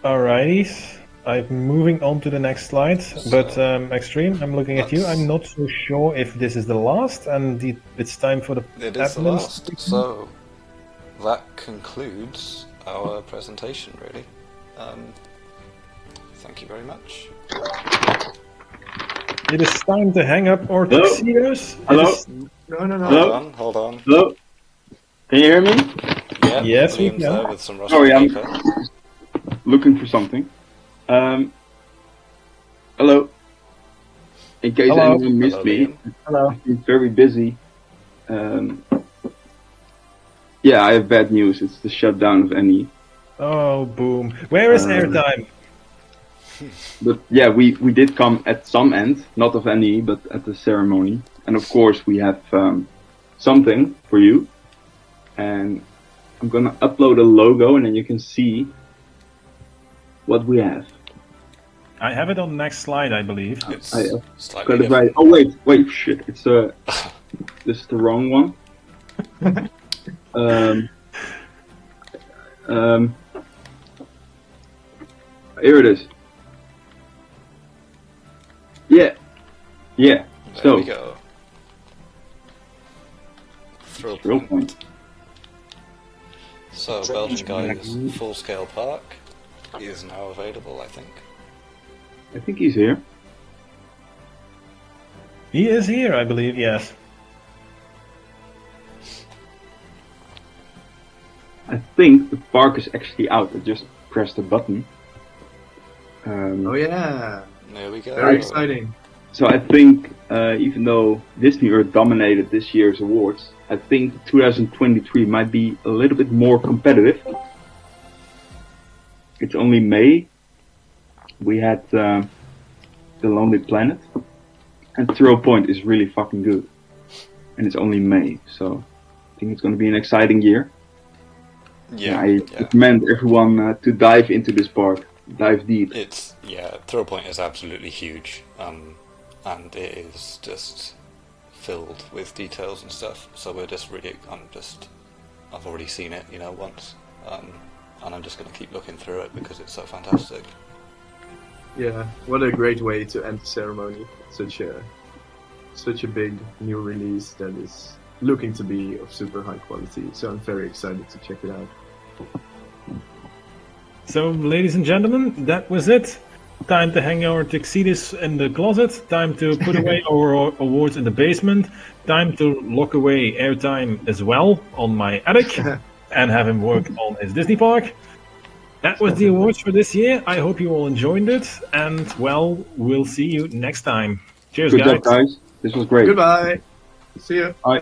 Speaker 1: Alrighty, I'm moving on to the next slide, but Extreme, I'm looking at you. I'm not so sure if this is the last, and it's time for the
Speaker 4: It is the last, so that concludes our presentation, really. Thank you very much.
Speaker 1: It is time to hang up our tuxedos.
Speaker 5: Hello?
Speaker 2: No.
Speaker 4: Hold on.
Speaker 5: Hello? Can you hear me?
Speaker 4: Yeah,
Speaker 1: yes, we
Speaker 4: Liam's
Speaker 1: can.
Speaker 4: there with some Russian
Speaker 5: Sorry, I'm
Speaker 4: paper.
Speaker 5: looking for something. Hello? In case
Speaker 1: Hello.
Speaker 5: anyone missed
Speaker 4: Hello,
Speaker 5: me,
Speaker 4: Liam.
Speaker 1: Hello.
Speaker 5: I've been very busy. Yeah, I have bad news. It's the shutdown of NE.
Speaker 1: Oh, boom. Where is airtime?
Speaker 5: But yeah, we did come at some end, not of NE, but at the ceremony. And of course, we have something for you. And I'm gonna upload a logo, and then you can see what we have.
Speaker 1: I have it on the next slide, I believe.
Speaker 4: It's
Speaker 5: I
Speaker 4: slightly
Speaker 5: got it right.
Speaker 4: different.
Speaker 5: Oh wait, shit! It's this is the wrong one. Here it is. Yeah.
Speaker 4: There
Speaker 5: So
Speaker 4: we go. Thrill
Speaker 5: Thrill
Speaker 4: point.
Speaker 5: point.
Speaker 4: So Belgian Guy's Full Scale Park is now available, I think.
Speaker 5: I think he's here.
Speaker 1: He is here, I believe, yes.
Speaker 5: I think the park is actually out. I just pressed a button.
Speaker 2: Oh yeah,
Speaker 4: There we go.
Speaker 2: very exciting.
Speaker 5: So I think, even though Disney Earth dominated this year's awards, I think 2023 might be a little bit more competitive. It's only May. We had The Lonely Planet, and Throw Point is really fucking good. And it's only May, so I think it's going to be an exciting year.
Speaker 4: Yeah,
Speaker 5: I
Speaker 4: yeah.
Speaker 5: recommend everyone to dive into this park, dive deep.
Speaker 4: Throw Point is absolutely huge, and it is just filled with details and stuff. So I've already seen it, once, and I'm just going to keep looking through it because it's so fantastic.
Speaker 2: Yeah, what a great way to end the ceremony. Such a big new release that is looking to be of super high quality. So I'm very excited to check it out.
Speaker 1: So, ladies and gentlemen, that was it. Time to hang our tuxedos in the closet. Time to put away our awards in the basement. Time to lock away airtime as well on my attic and have him work on his Disney park. That was the awards for this year. I hope you all enjoyed it. And, well, we'll see you next time. Cheers,
Speaker 5: Good
Speaker 1: guys.
Speaker 5: job, guys. This was great.
Speaker 2: Goodbye. See ya.
Speaker 5: Bye.